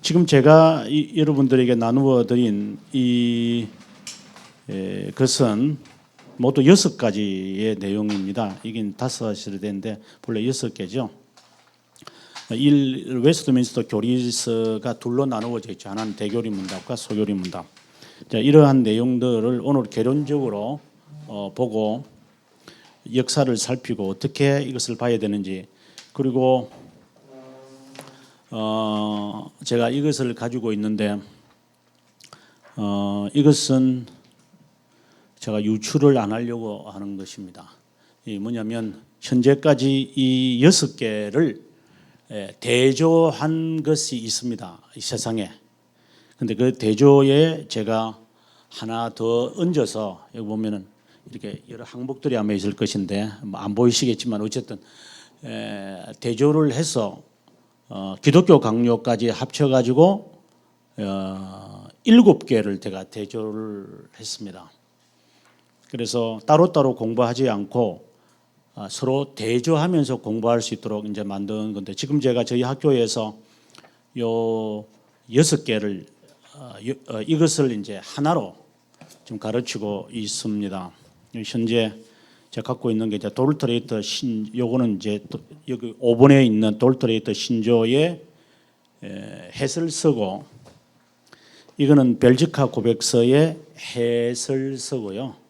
지금 제가 여러분들에게 나누어 드린 것은 모두 6가지의 내용입니다. 이긴 5시로 되는데 본래 6개죠. 웨스트민스터 교리서가 둘로 나누어져 있죠. 하나는 대교리 문답과 소교리 문답. 자, 이러한 내용들을 오늘 개론적으로 보고 역사를 살피고 어떻게 이것을 봐야 되는지, 그리고 제가 이것을 가지고 있는데 이것은 제가 유출을 안 하려고 하는 것입니다. 이 뭐냐면 현재까지 이 6개를 대조한 것이 있습니다. 이 세상에. 근데 그 대조에 제가 하나 더 얹어서, 여기 보면은 이렇게 여러 항목들이 아마 있을 것인데 안 보이시겠지만 어쨌든 대조를 해서 기독교 강요까지 합쳐가지고 7개를 제가 대조를 했습니다. 그래서 따로따로 공부하지 않고 서로 대조하면서 공부할 수 있도록 이제 만든 건데, 지금 제가 저희 학교에서 요 6개를 이것을 이제 하나로 좀 가르치고 있습니다. 현재 제가 갖고 있는 게 이제 돌트레이터 요거는 이제 여기 5번에 있는 돌트레이터 신조의 해설서고, 이거는 벨지카 고백서의 해설서고요.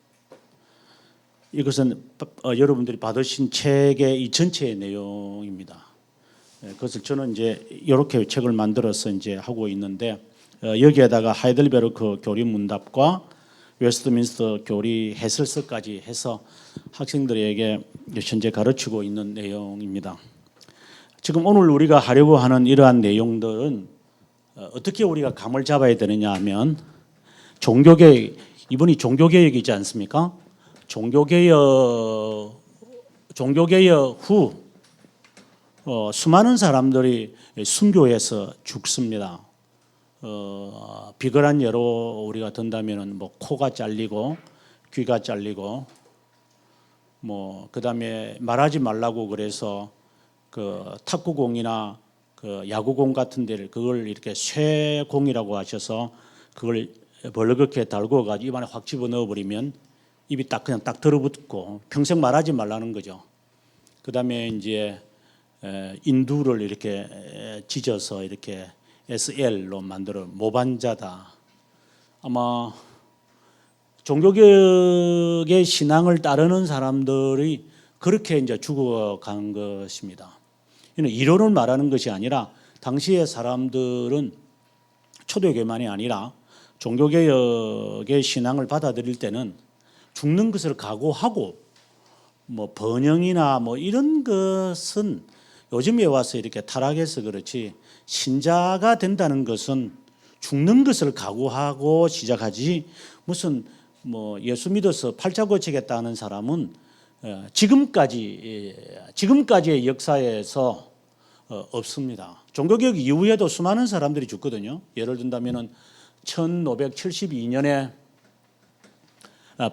이것은 여러분들이 받으신 책의 이 전체의 내용입니다. 그것을 저는 이제 이렇게 책을 만들어서 이제 하고 있는데, 여기에다가 하이델베르크 교리 문답과 웨스트민스터 교리 해설서까지 해서 학생들에게 현재 가르치고 있는 내용입니다. 지금 오늘 우리가 하려고 하는 이러한 내용들은 어떻게 우리가 감을 잡아야 되느냐 하면, 종교개혁, 이번이 종교개혁이지 않습니까? 종교개혁 후 수많은 사람들이 순교해서 죽습니다. 비굴한 예로 우리가 든다면은 뭐 코가 잘리고 귀가 잘리고, 뭐 그다음에 말하지 말라고 그래서 그 탁구공이나 그 야구공 같은 데를 그걸 이렇게 쇠공이라고 하셔서 그걸 벌겋게 달고 가지고 입안에 확 집어넣어 버리면 입이 그냥 딱 들어붙고 평생 말하지 말라는 거죠. 그다음에 이제 인두를 이렇게 찢어서 이렇게 SL로 만들어 모반자다. 아마 종교개혁의 신앙을 따르는 사람들이 그렇게 이제 죽어간 것입니다. 이는 이론을 말하는 것이 아니라 당시의 사람들은 초대교만이 아니라 종교개혁의 신앙을 받아들일 때는 죽는 것을 각오하고, 뭐 번영이나 뭐 이런 것은 요즘에 와서 이렇게 타락해서 그렇지, 신자가 된다는 것은 죽는 것을 각오하고 시작하지, 무슨 뭐 예수 믿어서 팔자 고치겠다는 사람은 지금까지의 역사에서 없습니다. 종교개혁 이후에도 수많은 사람들이 죽거든요. 예를 든다면은 1572년에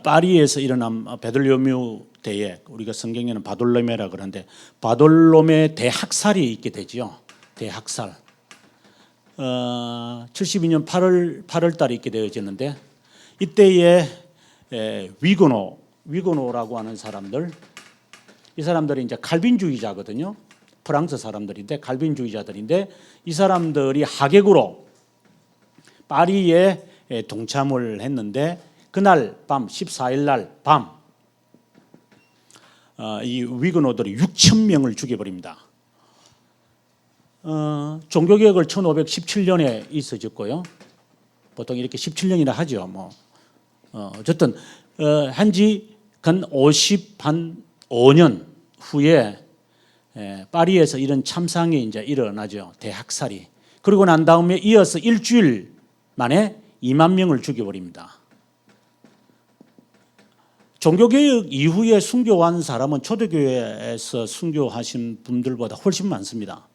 파리에서 일어난 베들레헴 대회, 우리가 성경에는 바돌로메라 그러는데 바돌로메 대학살이 있게 되죠. 대학살. 72년 8월 달에 있게 되어졌는데, 이때에 위고노라고 하는 사람들, 이 사람들이 이제 칼빈주의자거든요. 프랑스 사람들인데 칼빈주의자들인데, 이 사람들이 하객으로 파리에 동참을 했는데, 그날 밤 14일 날 밤 이 위그노들이 6천 명을 죽여버립니다. 종교개혁을 1517년에 있어졌고요. 보통 이렇게 17년이라 하죠. 뭐 어쨌든 한지 근 55년 후에 파리에서 이런 참상이 이제 일어나죠. 대학살이. 그리고 난 다음에 이어서 일주일 만에 2만 명을 죽여버립니다. 종교개혁 이후에 순교한 사람은 초대교회에서 순교하신 분들보다 훨씬 많습니다.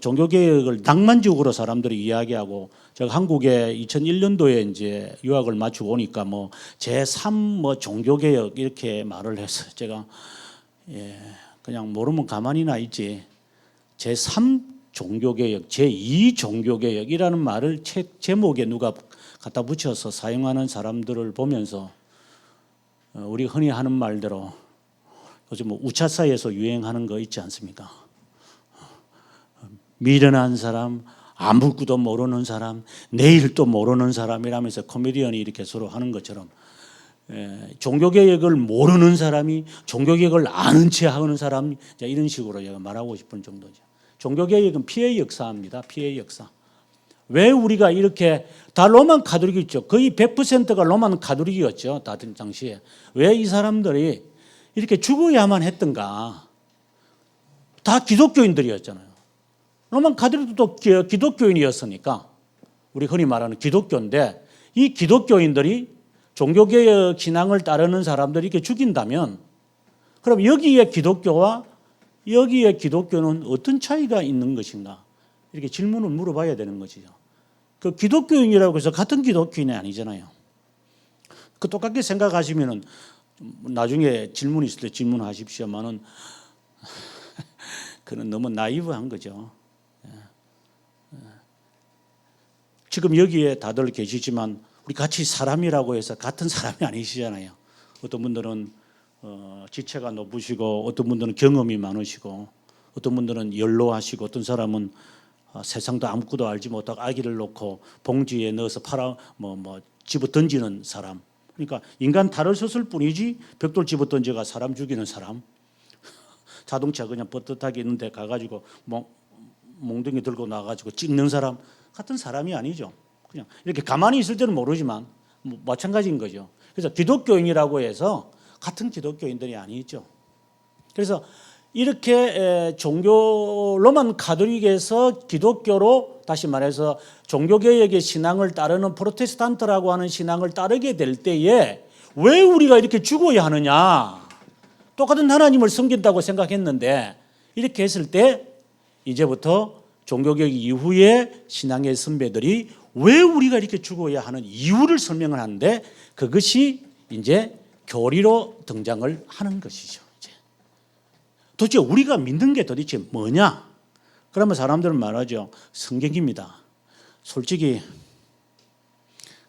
종교개혁을 낭만적으로 사람들이 이야기하고, 제가 한국에 2001년도에 이제 유학을 마치고 오니까 뭐 제3 뭐 종교개혁 이렇게 말을 해서 제가 그냥 모르면 가만히나 있지, 제3 종교개혁, 제2 종교개혁이라는 말을 책 제목에 누가 갖다 붙여서 사용하는 사람들을 보면서 우리 흔히 하는 말대로 요즘 뭐 우차사에서 유행하는 거 있지 않습니까? 미련한 사람, 아무것도 모르는 사람, 내일도 모르는 사람이라면서 코미디언이 이렇게 서로 하는 것처럼 종교개혁을 모르는 사람이 종교개혁을 아는 체 하는 사람, 이런 식으로 제가 말하고 싶은 정도죠. 종교개혁은 피해 역사입니다. 피해 역사. 왜 우리가 이렇게 다 로만 가톨릭이죠. 거의 100%가 로만 가톨릭이었죠. 다들 당시에. 왜 이 사람들이 이렇게 죽어야만 했던가. 다 기독교인들이었잖아요. 로만 가톨릭도 기독교인이었으니까 우리 흔히 말하는 기독교인데 이 기독교인들이 종교개혁 신앙을 따르는 사람들이 이렇게 죽인다면 그럼 여기에 기독교와 여기에 기독교는 어떤 차이가 있는 것인가? 이렇게 질문을 물어봐야 되는 것이죠. 그 기독교인이라고 해서 같은 기독교인이 아니잖아요. 그 똑같게 생각하시면은 나중에 질문 있을 때 질문하십시오만은 그는 너무 나이브한 거죠. 지금 여기에 다들 계시지만 우리 같이 사람이라고 해서 같은 사람이 아니시잖아요. 어떤 분들은 지체가 높으시고 어떤 분들은 경험이 많으시고 어떤 분들은 연로하시고 어떤 사람은 세상도 아무것도 알지 못하고 아기를 놓고 봉지에 넣어서 집어 던지는 사람. 그러니까 인간 탈을 썼을 뿐이지 벽돌 집어 던져가 사람 죽이는 사람. 자동차 그냥 뻣뻣하게 있는데 가가지고 몽둥이 들고 나가지고 찍는 사람 같은 사람이 아니죠. 그냥 이렇게 가만히 있을 때는 모르지만 마찬가지인 거죠. 그래서 기독교인이라고 해서 같은 기독교인들이 아니죠. 그래서 이렇게 종교 로만 가톨릭에서 기독교로 다시 말해서 종교개혁의 신앙을 따르는 프로테스탄트라고 하는 신앙을 따르게 될 때에 왜 우리가 이렇게 죽어야 하느냐. 똑같은 하나님을 섬긴다고 생각했는데 이렇게 했을 때 이제부터 종교개혁 이후에 신앙의 선배들이 왜 우리가 이렇게 죽어야 하는 이유를 설명을 하는데 그것이 이제 교리로 등장을 하는 것이죠. 이제. 도대체 우리가 믿는 게 도대체 뭐냐? 그러면 사람들은 말하죠. 성경입니다. 솔직히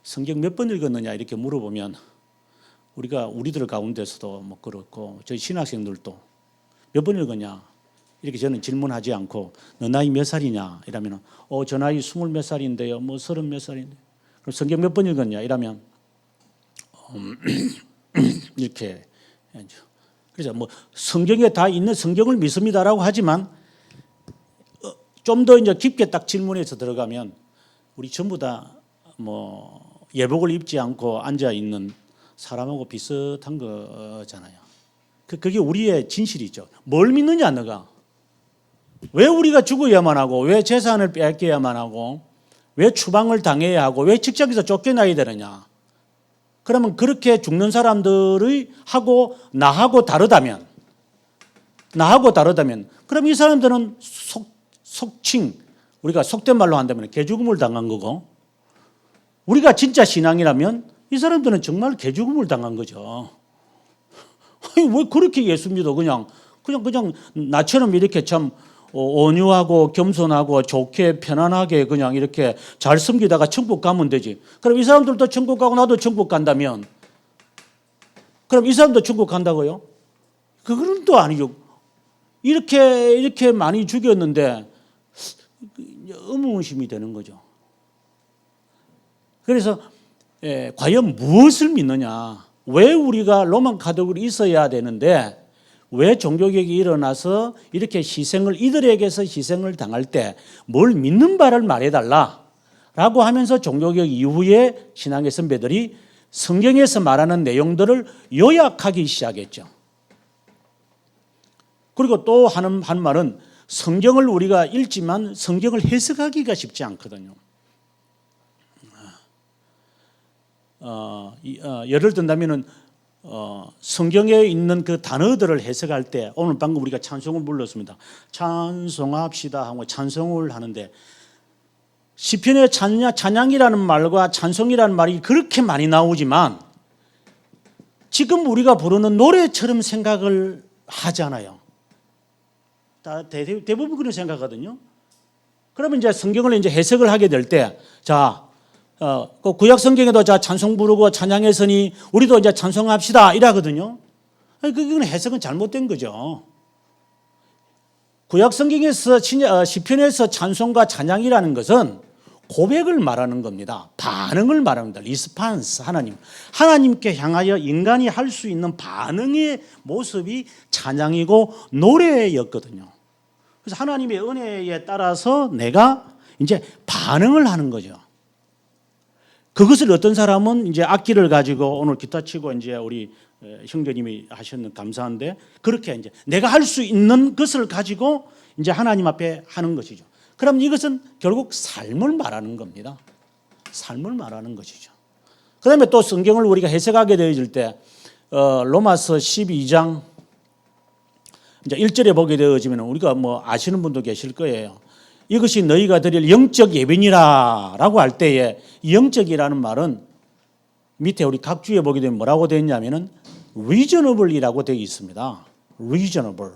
성경 몇 번 읽었느냐 이렇게 물어보면 우리들 가운데서도 뭐 그렇고 저희 신학생들도 몇 번 읽었냐 이렇게 저는 질문하지 않고 너 나이 몇 살이냐 이러면 저 나이 20몇 살인데요 뭐 30몇 살인데 그럼 성경 몇 번 읽었냐 이러면 이렇게 그래서 뭐 성경에 다 있는 성경을 믿습니다라고 하지만 좀 더 이제 깊게 딱 질문해서 들어가면 우리 전부 다 뭐 예복을 입지 않고 앉아 있는 사람하고 비슷한 거잖아요. 그게 우리의 진실이죠. 뭘 믿느냐 너가. 왜 우리가 죽어야만 하고 왜 재산을 빼앗겨야만 하고 왜 추방을 당해야 하고 왜 직장에서 쫓겨나야 되느냐. 그러면 그렇게 죽는 사람들의 하고 나하고 다르다면 그럼 이 사람들은 속칭 우리가 속된 말로 한다면 개죽음을 당한 거고 우리가 진짜 신앙이라면 이 사람들은 정말 개죽음을 당한 거죠. 아니, 왜 그렇게 예수 믿어? 그냥 나처럼 이렇게 참 온유하고 겸손하고 좋게 편안하게 그냥 이렇게 잘 섬기다가 천국 가면 되지. 그럼 이 사람들도 천국 가고 나도 천국 간다면 그럼 이 사람도 천국 간다고요? 그건 또 아니죠. 이렇게 많이 죽였는데 의문심이 되는 거죠. 그래서 과연 무엇을 믿느냐? 왜 우리가 로만 가톨릭이 있어야 되는데 왜 종교개혁이 일어나서 이렇게 이들에게서 희생을 당할 때 뭘 믿는 바를 말해달라라고 하면서 종교개혁 이후에 신앙의 선배들이 성경에서 말하는 내용들을 요약하기 시작했죠. 그리고 또 한 말은 성경을 우리가 읽지만 성경을 해석하기가 쉽지 않거든요. 예를 든다면은 성경에 있는 그 단어들을 해석할 때 오늘 방금 우리가 찬송을 불렀습니다. 찬송합시다 하고 찬송을 하는데 시편에 찬양이라는 말과 찬송이라는 말이 그렇게 많이 나오지만 지금 우리가 부르는 노래처럼 생각을 하잖아요. 대부분 그런 생각하거든요. 그러면 이제 성경을 이제 해석을 하게 될 때, 자, 그 구약 성경에도 자 찬송 부르고 찬양했으니 우리도 이제 찬송합시다 이라거든요. 그건 해석은 잘못된 거죠. 구약 성경에서 시편에서 찬송과 찬양이라는 것은 고백을 말하는 겁니다. 반응을 말합니다. 리스판스, 하나님께 향하여 인간이 할 수 있는 반응의 모습이 찬양이고 노래였거든요. 그래서 하나님의 은혜에 따라서 내가 이제 반응을 하는 거죠. 그것을 어떤 사람은 이제 악기를 가지고 오늘 기타 치고 이제 우리 형제님이 하셨는 감사한데 그렇게 이제 내가 할 수 있는 것을 가지고 이제 하나님 앞에 하는 것이죠. 그럼 이것은 결국 삶을 말하는 겁니다. 삶을 말하는 것이죠. 그다음에 또 성경을 우리가 해석하게 되어질 때 로마서 12장 이제 1절에 보게 되어지면 우리가 뭐 아시는 분도 계실 거예요. 이것이 너희가 드릴 영적 예배니라라고 할 때에 영적이라는 말은 밑에 우리 각주에 보게 되면 뭐라고 되어 있냐면은 reasonable이라고 되어 있습니다. reasonable.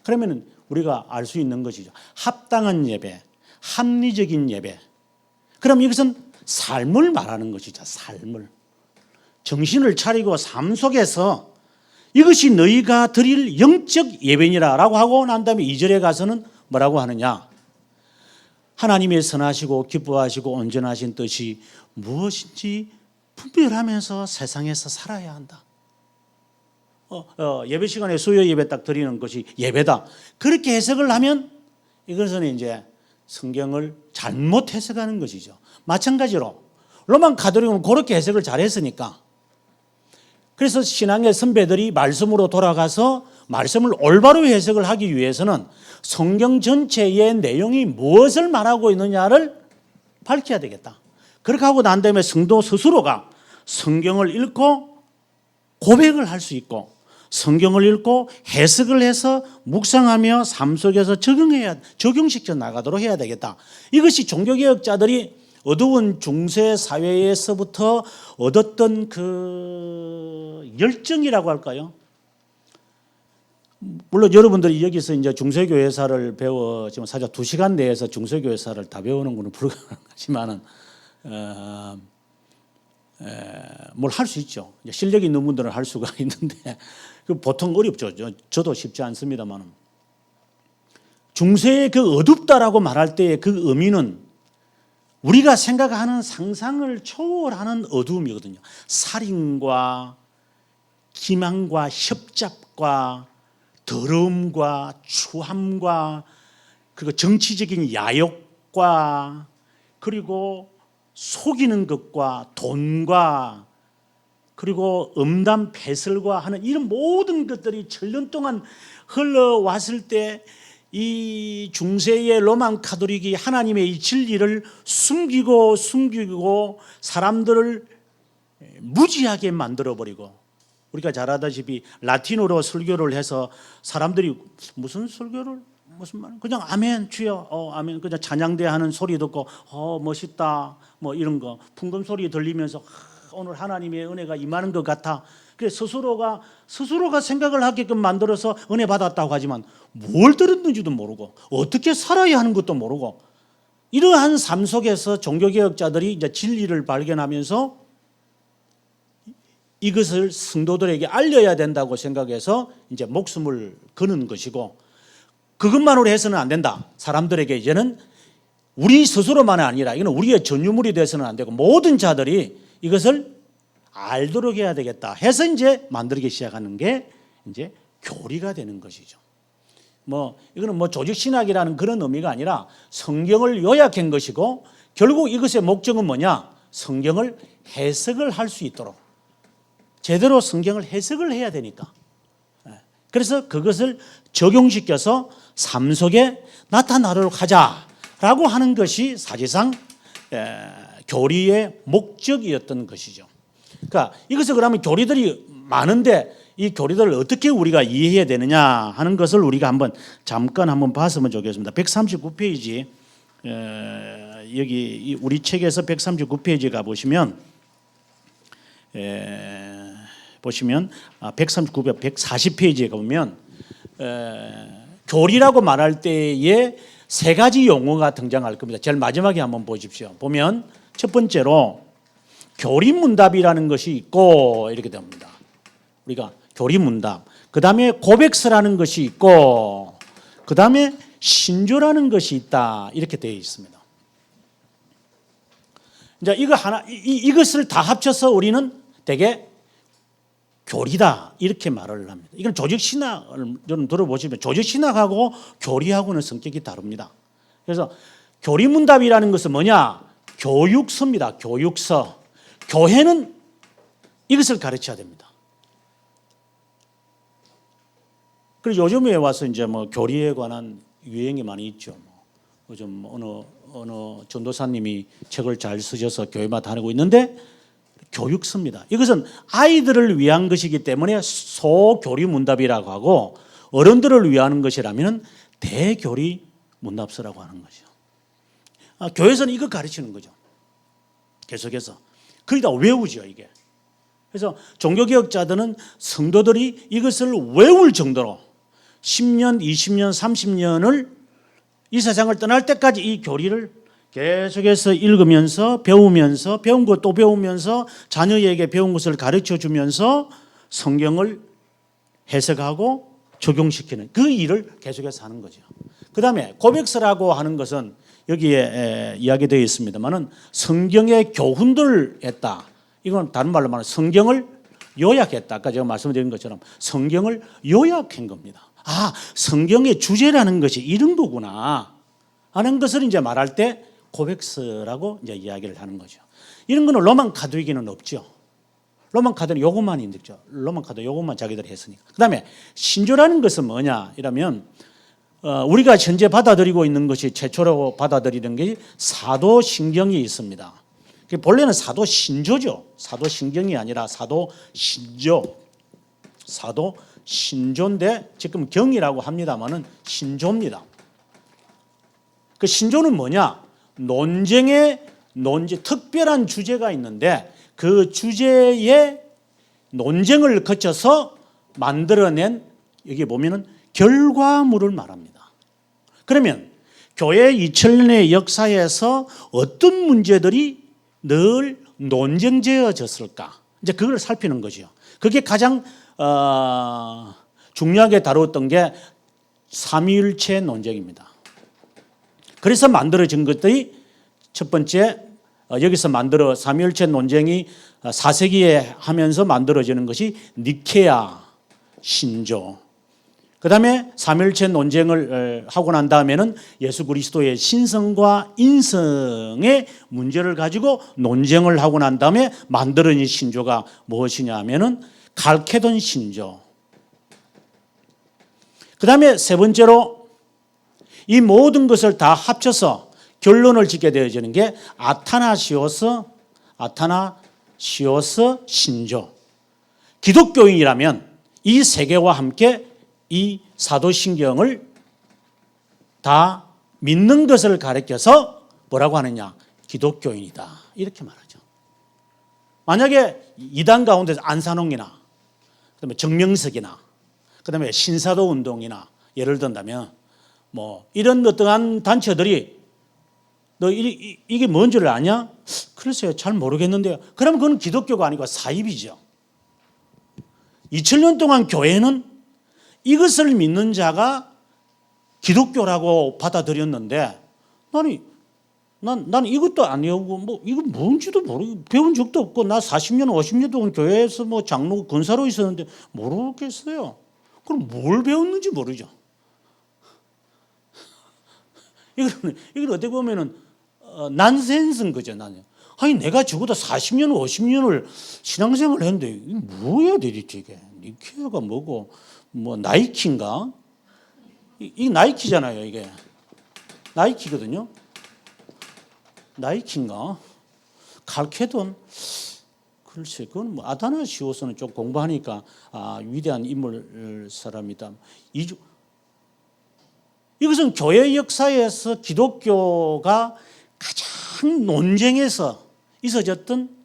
그러면은 우리가 알 수 있는 것이죠. 합당한 예배, 합리적인 예배. 그럼 이것은 삶을 말하는 것이죠. 삶을. 정신을 차리고 삶 속에서 이것이 너희가 드릴 영적 예배니라라고 하고 난 다음에 2절에 가서는 뭐라고 하느냐. 하나님의 선하시고 기뻐하시고 온전하신 뜻이 무엇인지 분별하면서 세상에서 살아야 한다. 예배 시간에 수요 예배 딱 드리는 것이 예배다. 그렇게 해석을 하면 이것은 이제 성경을 잘못 해석하는 것이죠. 마찬가지로 로만 가톨릭은 그렇게 해석을 잘했으니까 그래서 신앙의 선배들이 말씀으로 돌아가서 말씀을 올바로 해석을 하기 위해서는 성경 전체의 내용이 무엇을 말하고 있느냐를 밝혀야 되겠다. 그렇게 하고 난 다음에 성도 스스로가 성경을 읽고 고백을 할 수 있고 성경을 읽고 해석을 해서 묵상하며 삶 속에서 적용시켜 나가도록 해야 되겠다. 이것이 종교개혁자들이 어두운 중세 사회에서부터 얻었던 그 열정이라고 할까요? 물론 여러분들이 여기서 이제 중세교회사를 배워 지금 사실 2시간 내에서 중세교회사를 다 배우는 것은 불가능하지만은 뭘 할 수 있죠. 실력 있는 분들은 할 수가 있는데 그 보통 어렵죠. 저도 쉽지 않습니다만 중세의 그 어둡다라고 말할 때의 그 의미는 우리가 생각하는 상상을 초월하는 어두움이거든요. 살인과 기만과 협잡과 더러움과 추함과 그리고 정치적인 야욕과 그리고 속이는 것과 돈과 그리고 음담 패설과 하는 이런 모든 것들이 천년 동안 흘러왔을 때 이 중세의 로만 가톨릭이 하나님의 이 진리를 숨기고 사람들을 무지하게 만들어버리고 우리가 잘 아다시피 라틴어로 설교를 해서 사람들이 무슨 설교를 무슨 말 그냥 아멘 주여 아멘 그냥 찬양대 하는 소리 듣고 멋있다 뭐 이런 거 풍금 소리 들리면서 오늘 하나님의 은혜가 임하는 것 같아. 그래 스스로가 생각을 하게끔 만들어서 은혜 받았다고 하지만 뭘 들었는지도 모르고 어떻게 살아야 하는 것도 모르고 이러한 삶 속에서 종교개혁자들이 이제 진리를 발견하면서 이것을 성도들에게 알려야 된다고 생각해서 이제 목숨을 거는 것이고 그것만으로 해서는 안 된다. 사람들에게 이제는 우리 스스로만이 아니라 이건 우리의 전유물이 돼서는 안 되고 모든 자들이 이것을 알도록 해야 되겠다 해서 이제 만들기 시작하는 게 이제 교리가 되는 것이죠. 이거는 조직 신학이라는 그런 의미가 아니라 성경을 요약한 것이고 결국 이것의 목적은 뭐냐? 성경을 해석을 할 수 있도록 제대로 성경을 해석을 해야 되니까. 그래서 그것을 적용시켜서 삶 속에 나타나도록 하자라고 하는 것이 사실상 교리의 목적이었던 것이죠. 그러니까 이것을 그러면 교리들이 많은데 이 교리들을 어떻게 우리가 이해해야 되느냐 하는 것을 우리가 잠깐 봤으면 좋겠습니다. 139페이지 여기 우리 책에서 139페이지 가 보시면 139페이지 140페이지에 가보면 교리라고 말할 때에 세 가지 용어가 등장할 겁니다. 제일 마지막에 한번 보십시오. 보면 첫 번째로 교리문답이라는 것이 있고 이렇게 됩니다. 우리가 교리문답, 그 다음에 고백서라는 것이 있고 그 다음에 신조라는 것이 있다 이렇게 되어 있습니다. 이제 이것을 다 합쳐서 우리는 대개 교리다 이렇게 말을 합니다. 이건 조직신학을 좀 들어보시면 조직신학하고 교리하고는 성격이 다릅니다. 그래서 교리문답이라는 것은 뭐냐? 교육서입니다. 교육서. 교회는 이것을 가르쳐야 됩니다. 그래서 요즘에 와서 이제 뭐 교리에 관한 유행이 많이 있죠. 요즘 어느 전도사님이 책을 잘 쓰셔서 교회마다 다니고 있는데 교육서입니다. 이것은 아이들을 위한 것이기 때문에 소교리문답이라고 하고 어른들을 위한 것이라면 대교리문답서라고 하는 거죠. 교회에서는 이거 가르치는 거죠. 계속해서. 거기다 외우죠 이게. 그래서 종교개혁자들은 성도들이 이것을 외울 정도로 10년, 20년, 30년을 이 세상을 떠날 때까지 이 교리를 계속해서 읽으면서 배우면서 배운 것 또 배우면서 자녀에게 배운 것을 가르쳐 주면서 성경을 해석하고 적용시키는 그 일을 계속해서 하는 거죠. 그 다음에 고백서라고 하는 것은 여기에 이야기되어 있습니다만은 성경의 교훈들을 했다. 이건 다른 말로 말하면 성경을 요약했다. 아까 제가 말씀드린 것처럼 성경을 요약한 겁니다. 아, 성경의 주제라는 것이 이런 거구나 하는 것을 이제 말할 때 고백서라고 이제 이야기를 하는 거죠. 이런 거는 로만 가톨릭에는 없죠. 로만 가톨릭 요것만 있죠. 로만 가톨릭 요것만 자기들이 했으니까. 그다음에 신조라는 것은 뭐냐? 이러면 우리가 현재 받아들이고 있는 것이 최초로 받아들이는 게 사도신경이 있습니다. 본래는 사도신조죠. 사도신경이 아니라 사도신조. 사도신조인데 지금 경이라고 합니다만은 신조입니다. 그 신조는 뭐냐? 특별한 주제가 있는데 그 주제의 논쟁을 거쳐서 만들어낸 여기 보면은 결과물을 말합니다. 그러면 교회 2000년의 역사에서 어떤 문제들이 늘 논쟁되어졌을까? 이제 그걸 살피는 거죠. 그게 가장 중요하게 다루었던 게 삼위일체 논쟁입니다. 그래서 만들어진 것들이 첫 번째 여기서 삼위일체 논쟁이 4세기에 하면서 만들어지는 것이 니케아 신조. 그 다음에 삼위일체 논쟁을 하고 난 다음에는 예수 그리스도의 신성과 인성의 문제를 가지고 논쟁을 하고 난 다음에 만들어진 신조가 무엇이냐 하면은 갈케돈 신조. 그 다음에 세 번째로 이 모든 것을 다 합쳐서 결론을 짓게 되어지는 게 아타나시오스 신조. 기독교인이라면 이 세 개와 함께 이 사도신경을 다 믿는 것을 가르쳐서 뭐라고 하느냐? 기독교인이다. 이렇게 말하죠. 만약에 이단 가운데서 안산홍이나 그다음에 정명석이나 그다음에 신사도 운동이나 예를 든다면 뭐 이런 어떠한 단체들이 너 이게 뭔지를 아냐? 글쎄요, 잘 모르겠는데요. 그러면 그건 기독교가 아니고 사입이죠. 2000년 동안 교회는 이것을 믿는 자가 기독교라고 받아들였는데 나는 이것도 아니고 뭐 이거 뭔지도 모르고 배운 적도 없고 나 40년 50년 동안 교회에서 뭐 장로 권사로 있었는데 모르겠어요. 그럼 뭘 배웠는지 모르죠. 이걸 어떻게 보면은 난센스인 거죠. 나는. 아니 내가 적어도 40년 50년을 신앙생활을 했는데 이게 뭐야 도대체 이게. 니케아가 뭐고 뭐 나이키인가? 이게 나이키잖아요. 이게 나이키거든요. 나이키인가? 갈케돈? 글쎄, 그건 뭐 아다나시오스는 좀 공부하니까 위대한 인물 사람이다. 이것은 교회 역사에서 기독교가 가장 논쟁에서 있어졌던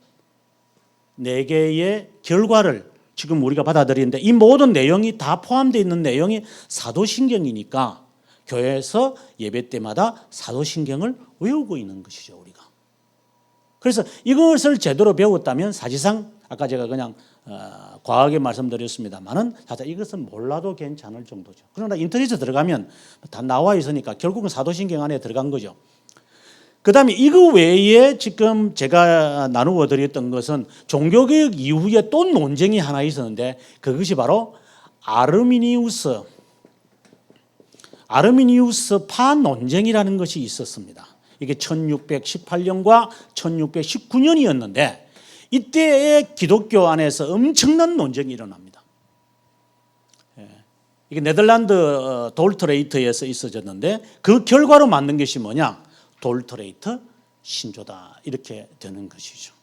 네 개의 결과를 지금 우리가 받아들이는데 이 모든 내용이 다 포함되어 있는 내용이 사도신경이니까 교회에서 예배 때마다 사도신경을 외우고 있는 것이죠, 우리가. 그래서 이것을 제대로 배웠다면 사실상 아까 제가 그냥 과하게 말씀드렸습니다만은 사실 이것은 몰라도 괜찮을 정도죠. 그러나 인터넷에 들어가면 다 나와 있으니까 결국은 사도신경 안에 들어간 거죠. 그 다음에 이거 외에 지금 제가 나누어 드렸던 것은 종교개혁 이후에 또 논쟁이 하나 있었는데 그것이 바로 아르미니우스파 논쟁이라는 것이 있었습니다. 이게 1618년과 1619년이었는데 이때의 기독교 안에서 엄청난 논쟁이 일어납니다. 이게 네덜란드 돌트레이트에서 있어졌는데 그 결과로 만든 것이 뭐냐? 돌트레이트 신조다 이렇게 되는 것이죠.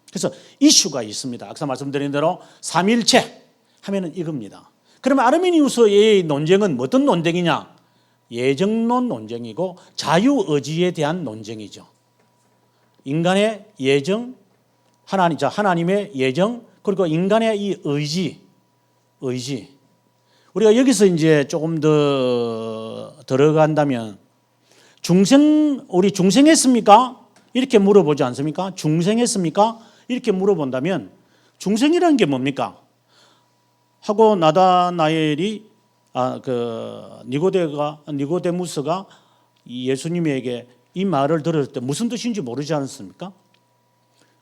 그래서 이슈가 있습니다. 아까 말씀드린 대로 삼위일체 하면은 이겁니다. 그러면 아르미니우스의 논쟁은 어떤 논쟁이냐? 예정론 논쟁이고 자유의지에 대한 논쟁이죠. 인간의 예정, 하나님의 예정, 그리고 인간의 이 의지. 우리가 여기서 이제 조금 더 들어간다면 우리 중생했습니까? 이렇게 물어보지 않습니까? 중생했습니까? 이렇게 물어본다면 중생이라는 게 뭡니까? 하고 나다나엘이 니고데무스가 예수님에게 이 말을 들었을 때 무슨 뜻인지 모르지 않습니까?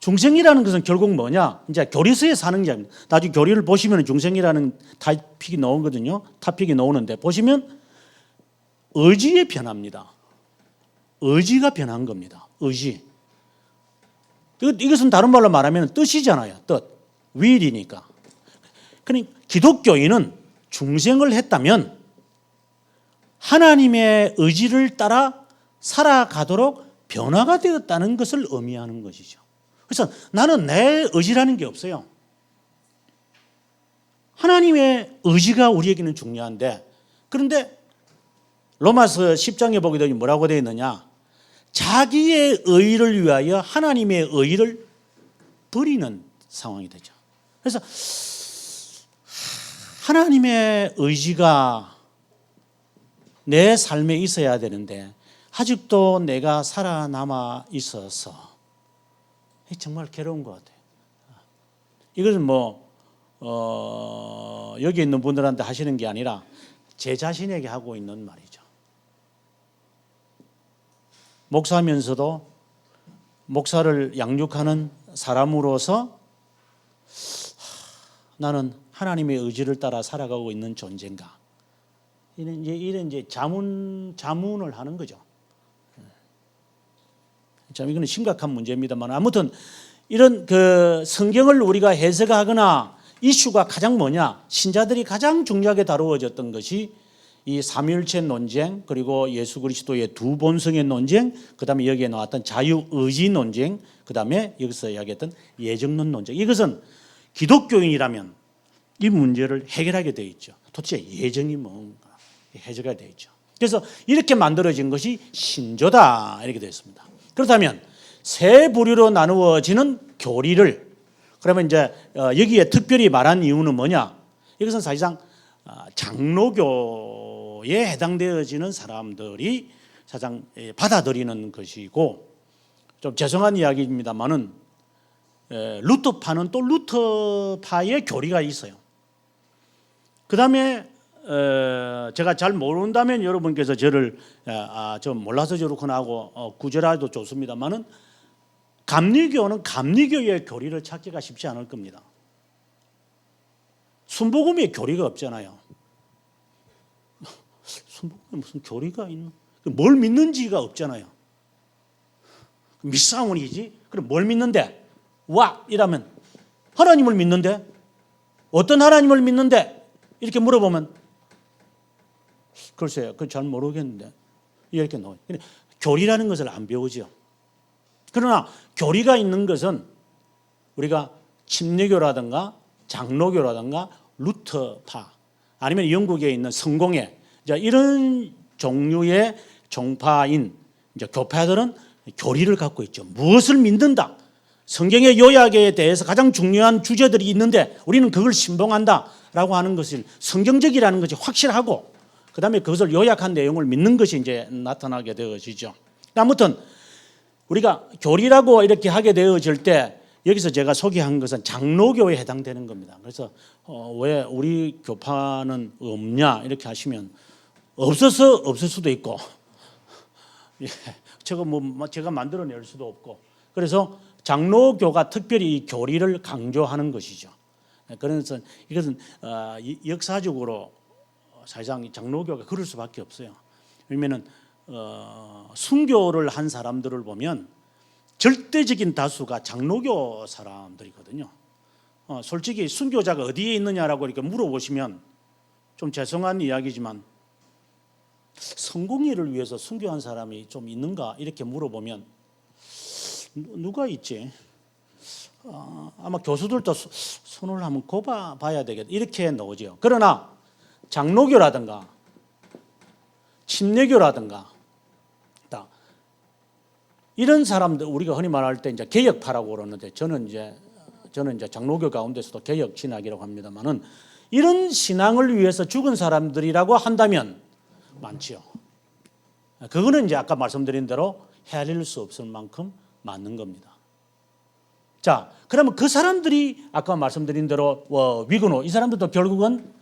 중생이라는 것은 결국 뭐냐? 이제 교리서에 사는 게 아닙니다. 나중에 교리를 보시면 중생이라는 타픽이 나오는데 보시면 의지에 변합니다. 의지가 변한 겁니다. 의지. 이것은 다른 말로 말하면 뜻이잖아요. 뜻. will이니까. 그러니까 기독교인은 중생을 했다면 하나님의 의지를 따라 살아가도록 변화가 되었다는 것을 의미하는 것이죠. 그래서 나는 내 의지라는 게 없어요. 하나님의 의지가 우리에게는 중요한데 그런데 로마서 10장에 보게 되면 뭐라고 되어 있느냐? 자기의 의를 위하여 하나님의 의를 버리는 상황이 되죠. 그래서 하나님의 의지가 내 삶에 있어야 되는데 아직도 내가 살아남아 있어서 정말 괴로운 것 같아요. 이것은 여기 있는 분들한테 하시는 게 아니라 제 자신에게 하고 있는 말이죠. 목사하면서도 목사를 양육하는 사람으로서 나는 하나님의 의지를 따라 살아가고 있는 존재인가? 이런 이제 자문을 하는 거죠. 참 이거는 심각한 문제입니다만 아무튼 이런 성경을 우리가 해석하거나 이슈가 가장 뭐냐? 신자들이 가장 중요하게 다루어졌던 것이 이 삼위일체 논쟁, 그리고 예수 그리스도의 두 본성의 논쟁, 그다음에 여기에 나왔던 자유의지 논쟁, 그다음에 여기서 이야기했던 예정론 논쟁. 이것은 기독교인이라면 이 문제를 해결하게 되어 있죠. 도대체 예정이 뭔가 해결이 되어 있죠. 그래서 이렇게 만들어진 것이 신조다 이렇게 되어 있습니다. 그렇다면 세 부류로 나누어지는 교리를 그러면 이제 여기에 특별히 말한 이유는 뭐냐? 이것은 사실상 장로교에 해당되어지는 사람들이 사실상 받아들이는 것이고 좀 죄송한 이야기입니다만은 루터파는 또 루터파의 교리가 있어요. 그 다음에 제가 잘 모른다면 여러분께서 저를 좀 몰라서 저렇구나 하고 구절해도 좋습니다만은 감리교는 감리교의 교리를 찾기가 쉽지 않을 겁니다. 순복음의 교리가 없잖아요. 순복음에 무슨 교리가 있나? 뭘 믿는지가 없잖아요. 믿사원이지? 그럼 뭘 믿는데? 와! 이라면 하나님을 믿는데? 어떤 하나님을 믿는데? 이렇게 물어보면 글쎄요. 그건 잘 모르겠는데 이렇게 나와요. 교리라는 것을 안 배우죠. 그러나 교리가 있는 것은 우리가 침례교라든가 장로교라든가 루터파 아니면 영국에 있는 성공회 이런 종류의 종파인 교파들은 교리를 갖고 있죠. 무엇을 믿는다. 성경의 요약에 대해서 가장 중요한 주제들이 있는데 우리는 그걸 신봉한다라고 하는 것을 성경적이라는 것이 확실하고 그다음에 그것을 요약한 내용을 믿는 것이 이제 나타나게 되어지죠. 아무튼 우리가 교리라고 이렇게 하게 되어질 때 여기서 제가 소개한 것은 장로교에 해당되는 겁니다. 그래서 왜 우리 교파는 없냐 이렇게 하시면 없어서 없을 수도 있고 예, 제가 만들어낼 수도 없고 그래서 장로교가 특별히 이 교리를 강조하는 것이죠. 그래서 이것은 역사적으로 사실상 장로교가 그럴 수밖에 없어요. 왜냐하면 순교를 한 사람들을 보면 절대적인 다수가 장로교 사람들이거든요. 솔직히 순교자가 어디에 있느냐라고 이렇게 물어보시면 좀 죄송한 이야기지만 성공회를 위해서 순교한 사람이 좀 있는가 이렇게 물어보면 누가 있지? 아마 교수들도 손을 한번 꼽아봐야 되겠다 이렇게 나오죠. 그러나 장로교라든가 침례교라든가 이런 사람들 우리가 흔히 말할 때 이제 개혁파라고 그러는데 저는 이제 장로교 가운데서도 개혁 신학이라고 합니다만은 이런 신앙을 위해서 죽은 사람들이라고 한다면 많지요. 그거는 이제 아까 말씀드린 대로 헤아릴 수 없을 만큼 맞는 겁니다. 자, 그러면 그 사람들이 아까 말씀드린 대로 위그노 이 사람들도 결국은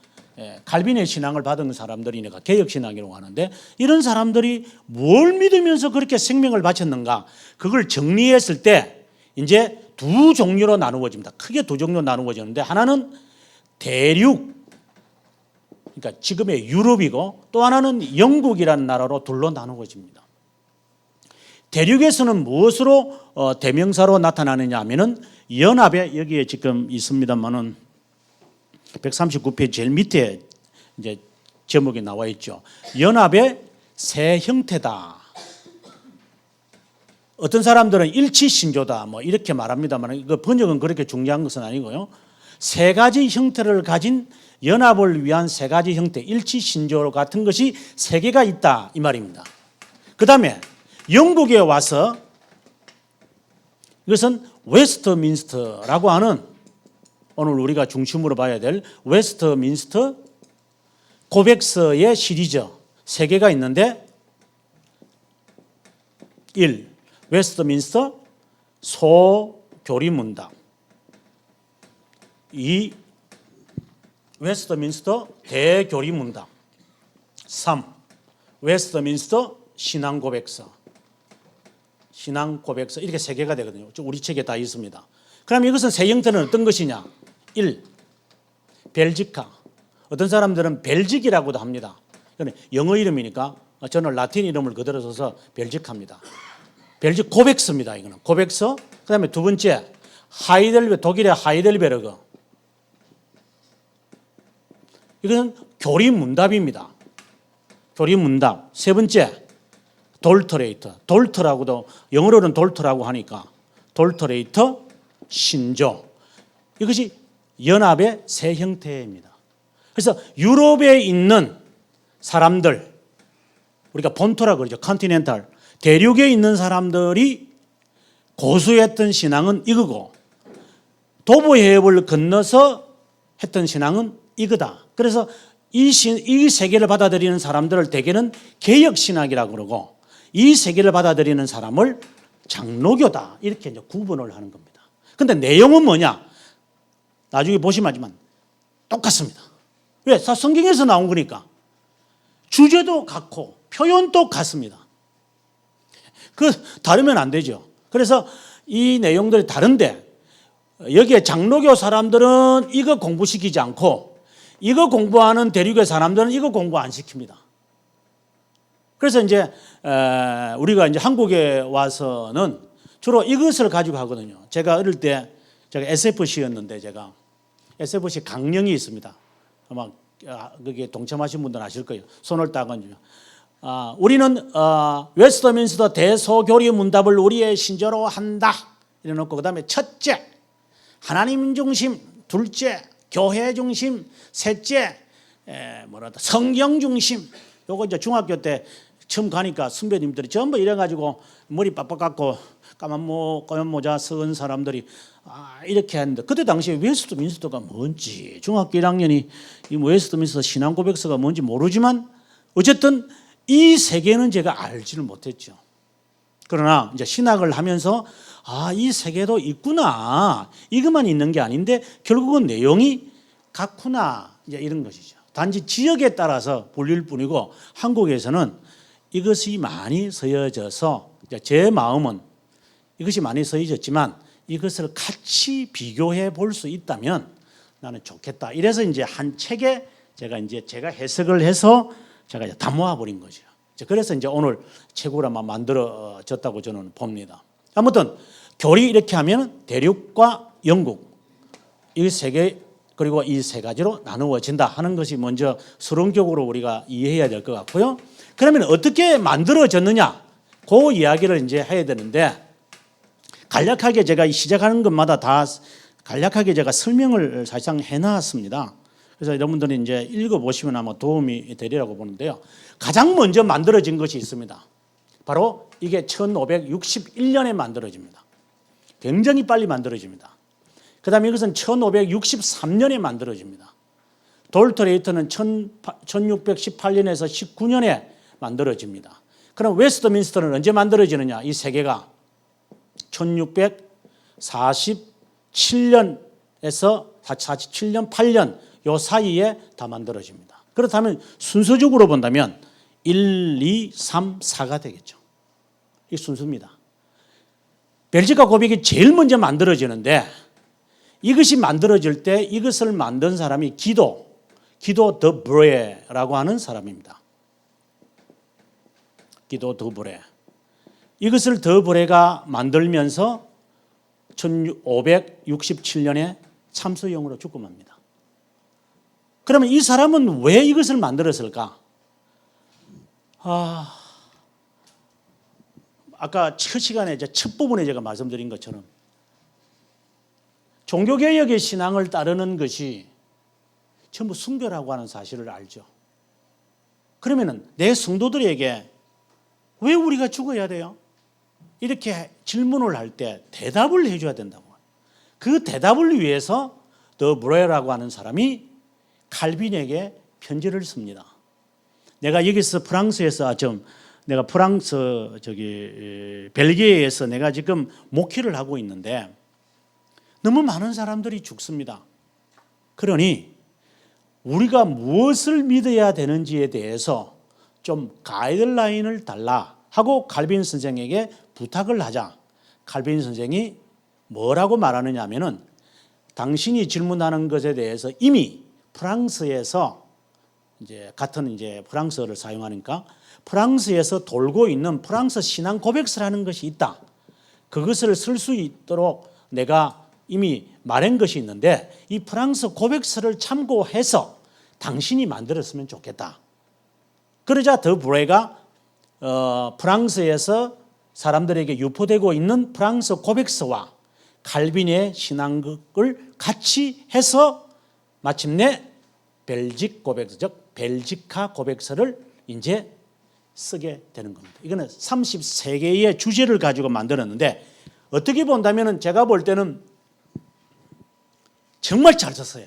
칼빈의 신앙을 받은 사람들이니까 개혁신앙이라고 하는데 이런 사람들이 뭘 믿으면서 그렇게 생명을 바쳤는가 그걸 정리했을 때 이제 두 종류로 나누어집니다. 크게 두 종류로 나누어지는데 하나는 대륙 그러니까 지금의 유럽이고 또 하나는 영국이라는 나라로 둘로 나누어집니다. 대륙에서는 무엇으로 대명사로 나타나느냐 하면은 연합에 여기에 지금 있습니다만은 139페이지 제일 밑에 이제 제목이 나와 있죠. 연합의 새 형태다. 어떤 사람들은 일치신조다 뭐 이렇게 말합니다만 그 번역은 그렇게 중요한 것은 아니고요. 세 가지 형태를 가진 연합을 위한 세 가지 형태 일치신조 같은 것이 세 개가 있다 이 말입니다. 그 다음에 영국에 와서 이것은 웨스트민스터라고 하는 오늘 우리가 중심으로 봐야 될 웨스트민스터 고백서의 시리즈 세 개가 있는데 1. 웨스트민스터 소교리문답 2. 웨스트민스터 대교리문답 3. 웨스트민스터 신앙고백서 이렇게 세 개가 되거든요. 우리 책에 다 있습니다. 그럼 이것은 세 형태는 어떤 것이냐? 1. 벨지카. 어떤 사람들은 벨직이라고도 합니다. 영어 이름이니까 저는 라틴 이름을 그대로 써서 벨직합니다. 벨직 고백서입니다. 이거는 고백서. 그다음에 두 번째 독일의 하이델베르그. 이것은 교리문답입니다. 교리문답. 세 번째 돌터레이터. 돌터라고도 영어로는 돌터라고 하니까 돌터레이터 신조. 이것이 연합의 세 형태입니다. 그래서 유럽에 있는 사람들 우리가 본토라고 그러죠. 컨티넨탈 대륙에 있는 사람들이 고수했던 신앙은 이거고 도보해협을 건너서 했던 신앙은 이거다. 그래서 이 세계를 받아들이는 사람들을 대개는 개혁신학이라고 그러고 이 세계를 받아들이는 사람을 장로교다 이렇게 이제 구분을 하는 겁니다. 그런데 내용은 뭐냐? 나중에 보시면 알지만 똑같습니다. 왜? 성경에서 나온 거니까. 주제도 같고 표현도 같습니다. 다르면 안 되죠. 그래서 이 내용들이 다른데 여기에 장로교 사람들은 이거 공부시키지 않고 이거 공부하는 대륙의 사람들은 이거 공부 안 시킵니다. 그래서 이제 우리가 이제 한국에 와서는 주로 이것을 가지고 하거든요. 제가 어릴 때 제가 SFC였는데 제가 SFC 강령이 있습니다. 아마 거기에 동참하신 분들은 아실 거예요. 손을 따건요. 우리는 웨스트민스터 대소교리 문답을 우리의 신조로 한다. 이래놓고 그다음에 첫째 하나님 중심, 둘째 교회 중심, 셋째 성경 중심. 요거 이제 중학교 때 처음 가니까 선배님들이 전부 이래가지고 머리 빡빡 깎고 까만 모자 쓴 사람들이 이렇게 했는데, 그때 당시에 웨스트민스터가 뭔지, 중학교 1학년이 이 웨스트민스터 신앙 고백서가 뭔지 모르지만 어쨌든 이 세계는 제가 알지를 못했죠. 그러나 이제 신학을 하면서 이 세계도 있구나, 이것만 있는 게 아닌데 결국은 내용이 같구나, 이제 이런 것이죠. 단지 지역에 따라서 불릴 뿐이고 한국에서는 이것이 많이 서여져서 제 마음은 이것이 많이 서여졌지만 이것을 같이 비교해 볼 수 있다면 나는 좋겠다. 이래서 이제 한 책에 제가 해석을 해서 제가 이제 다 모아버린 거죠. 그래서 이제 오늘 책으로만 만들어졌다고 저는 봅니다. 아무튼 교리 이렇게 하면 대륙과 영국 이 세 개, 그리고 이 세 가지로 나누어진다 하는 것이 먼저 서론적으로 우리가 이해해야 될 것 같고요. 그러면 어떻게 만들어졌느냐, 그 이야기를 이제 해야 되는데, 간략하게 제가 시작하는 것마다 다 간략하게 제가 설명을 사실상 해놨습니다. 그래서 여러분들이 이제 읽어보시면 아마 도움이 되리라고 보는데요. 가장 먼저 만들어진 것이 있습니다. 바로 이게 1561년에 만들어집니다. 굉장히 빨리 만들어집니다. 그 다음에 이것은 1563년에 만들어집니다. 돌트레이터는 1618년에서 19년에 만들어집니다. 그럼 웨스트민스터는 언제 만들어지느냐? 이 세 개가 1647년에서 47년, 8년 요 사이에 다 만들어집니다. 그렇다면 순서적으로 본다면 1, 2, 3, 4가 되겠죠. 이 순서입니다. 벨지카 고백이 제일 먼저 만들어지는데, 이것이 만들어질 때 이것을 만든 사람이 기도 더 브레라고 하는 사람입니다. 기도 더 브레. 이것을 더 브레가 만들면서 1567년에 참수형으로 죽고 맙니다. 그러면 이 사람은 왜 이것을 만들었을까? 아까 첫 시간에 첫 부분에 제가 말씀드린 것처럼 종교개혁의 신앙을 따르는 것이 전부 숭배라고 하는 사실을 알죠. 그러면 내 성도들에게 왜 우리가 죽어야 돼요? 이렇게 질문을 할 때 대답을 해줘야 된다고. 그 대답을 위해서 더 브레라고 하는 사람이 칼빈에게 편지를 씁니다. 내가 여기서 프랑스에서 내가 프랑스 벨기에에서 내가 지금 목회를 하고 있는데 너무 많은 사람들이 죽습니다. 그러니 우리가 무엇을 믿어야 되는지에 대해서 좀 가이드라인을 달라 하고 칼빈 선생에게 부탁을 하자. 칼빈 선생이 뭐라고 말하느냐 하면은, 당신이 질문하는 것에 대해서 이미 프랑스에서 같은 프랑스어를 사용하니까 프랑스에서 돌고 있는 프랑스 신앙 고백서라는 것이 있다. 그것을 쓸 수 있도록 내가 이미 말한 것이 있는데 이 프랑스 고백서를 참고해서 당신이 만들었으면 좋겠다. 그러자 더 브레가 프랑스에서 사람들에게 유포되고 있는 프랑스 고백서와 칼빈의 신앙극을 같이 해서 마침내 벨직 고백서, 즉 벨지카 고백서를 이제 쓰게 되는 겁니다. 이거는 33개의 주제를 가지고 만들었는데 어떻게 본다면 제가 볼 때는 정말 잘 썼어요.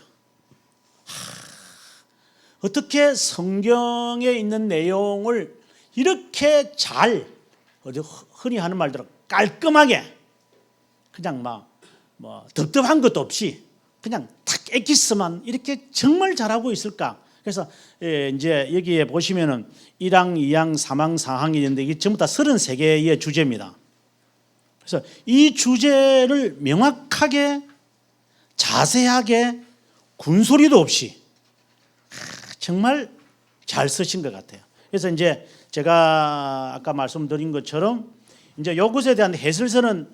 어떻게 성경에 있는 내용을 이렇게 잘, 흔히 하는 말대로 깔끔하게, 그냥 덥덥한 것도 없이 그냥 탁 엑기스만 이렇게 정말 잘하고 있을까? 그래서 이제 여기에 보시면은 1항, 2항, 3항, 4항이 있는데 이게 전부 다 33개의 주제입니다. 그래서 이 주제를 명확하게, 자세하게, 군소리도 없이 정말 잘 쓰신 것 같아요. 그래서 이제 제가 아까 말씀드린 것처럼 이제 이것에 대한 해설서는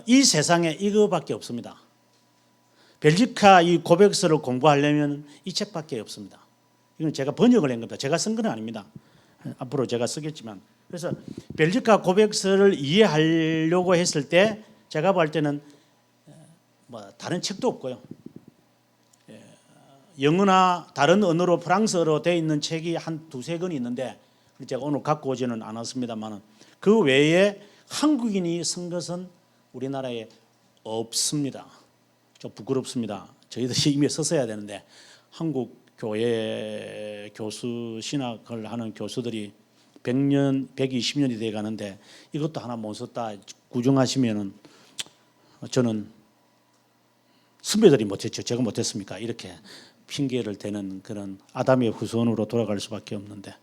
이 세상에 이거밖에 없습니다. 벨지카 이 고백서를 공부하려면 이 책밖에 없습니다. 이건 제가 번역을 한 겁니다. 제가 쓴 건 아닙니다. 앞으로 제가 쓰겠지만. 그래서 벨지카 고백서를 이해하려고 했을 때 제가 볼 때는 다른 책도 없고요. 영어나 다른 언어로 프랑스어로 되어 있는 책이 한 두세 권 있는데 제가 오늘 갖고 오지는 않았습니다만 그 외에 한국인이 쓴 것은 우리나라에 없습니다. 좀 부끄럽습니다. 저희들이 이미 썼어야 되는데 한국 교회 교수 신학을 하는 교수들이 100년, 120년이 돼 가는데 이것도 하나 못 썼다 구정하시면은 저는 선배들이 못했죠. 제가 못했습니까? 이렇게 핑계를 대는 그런 아담의 후손으로 돌아갈 수밖에 없는데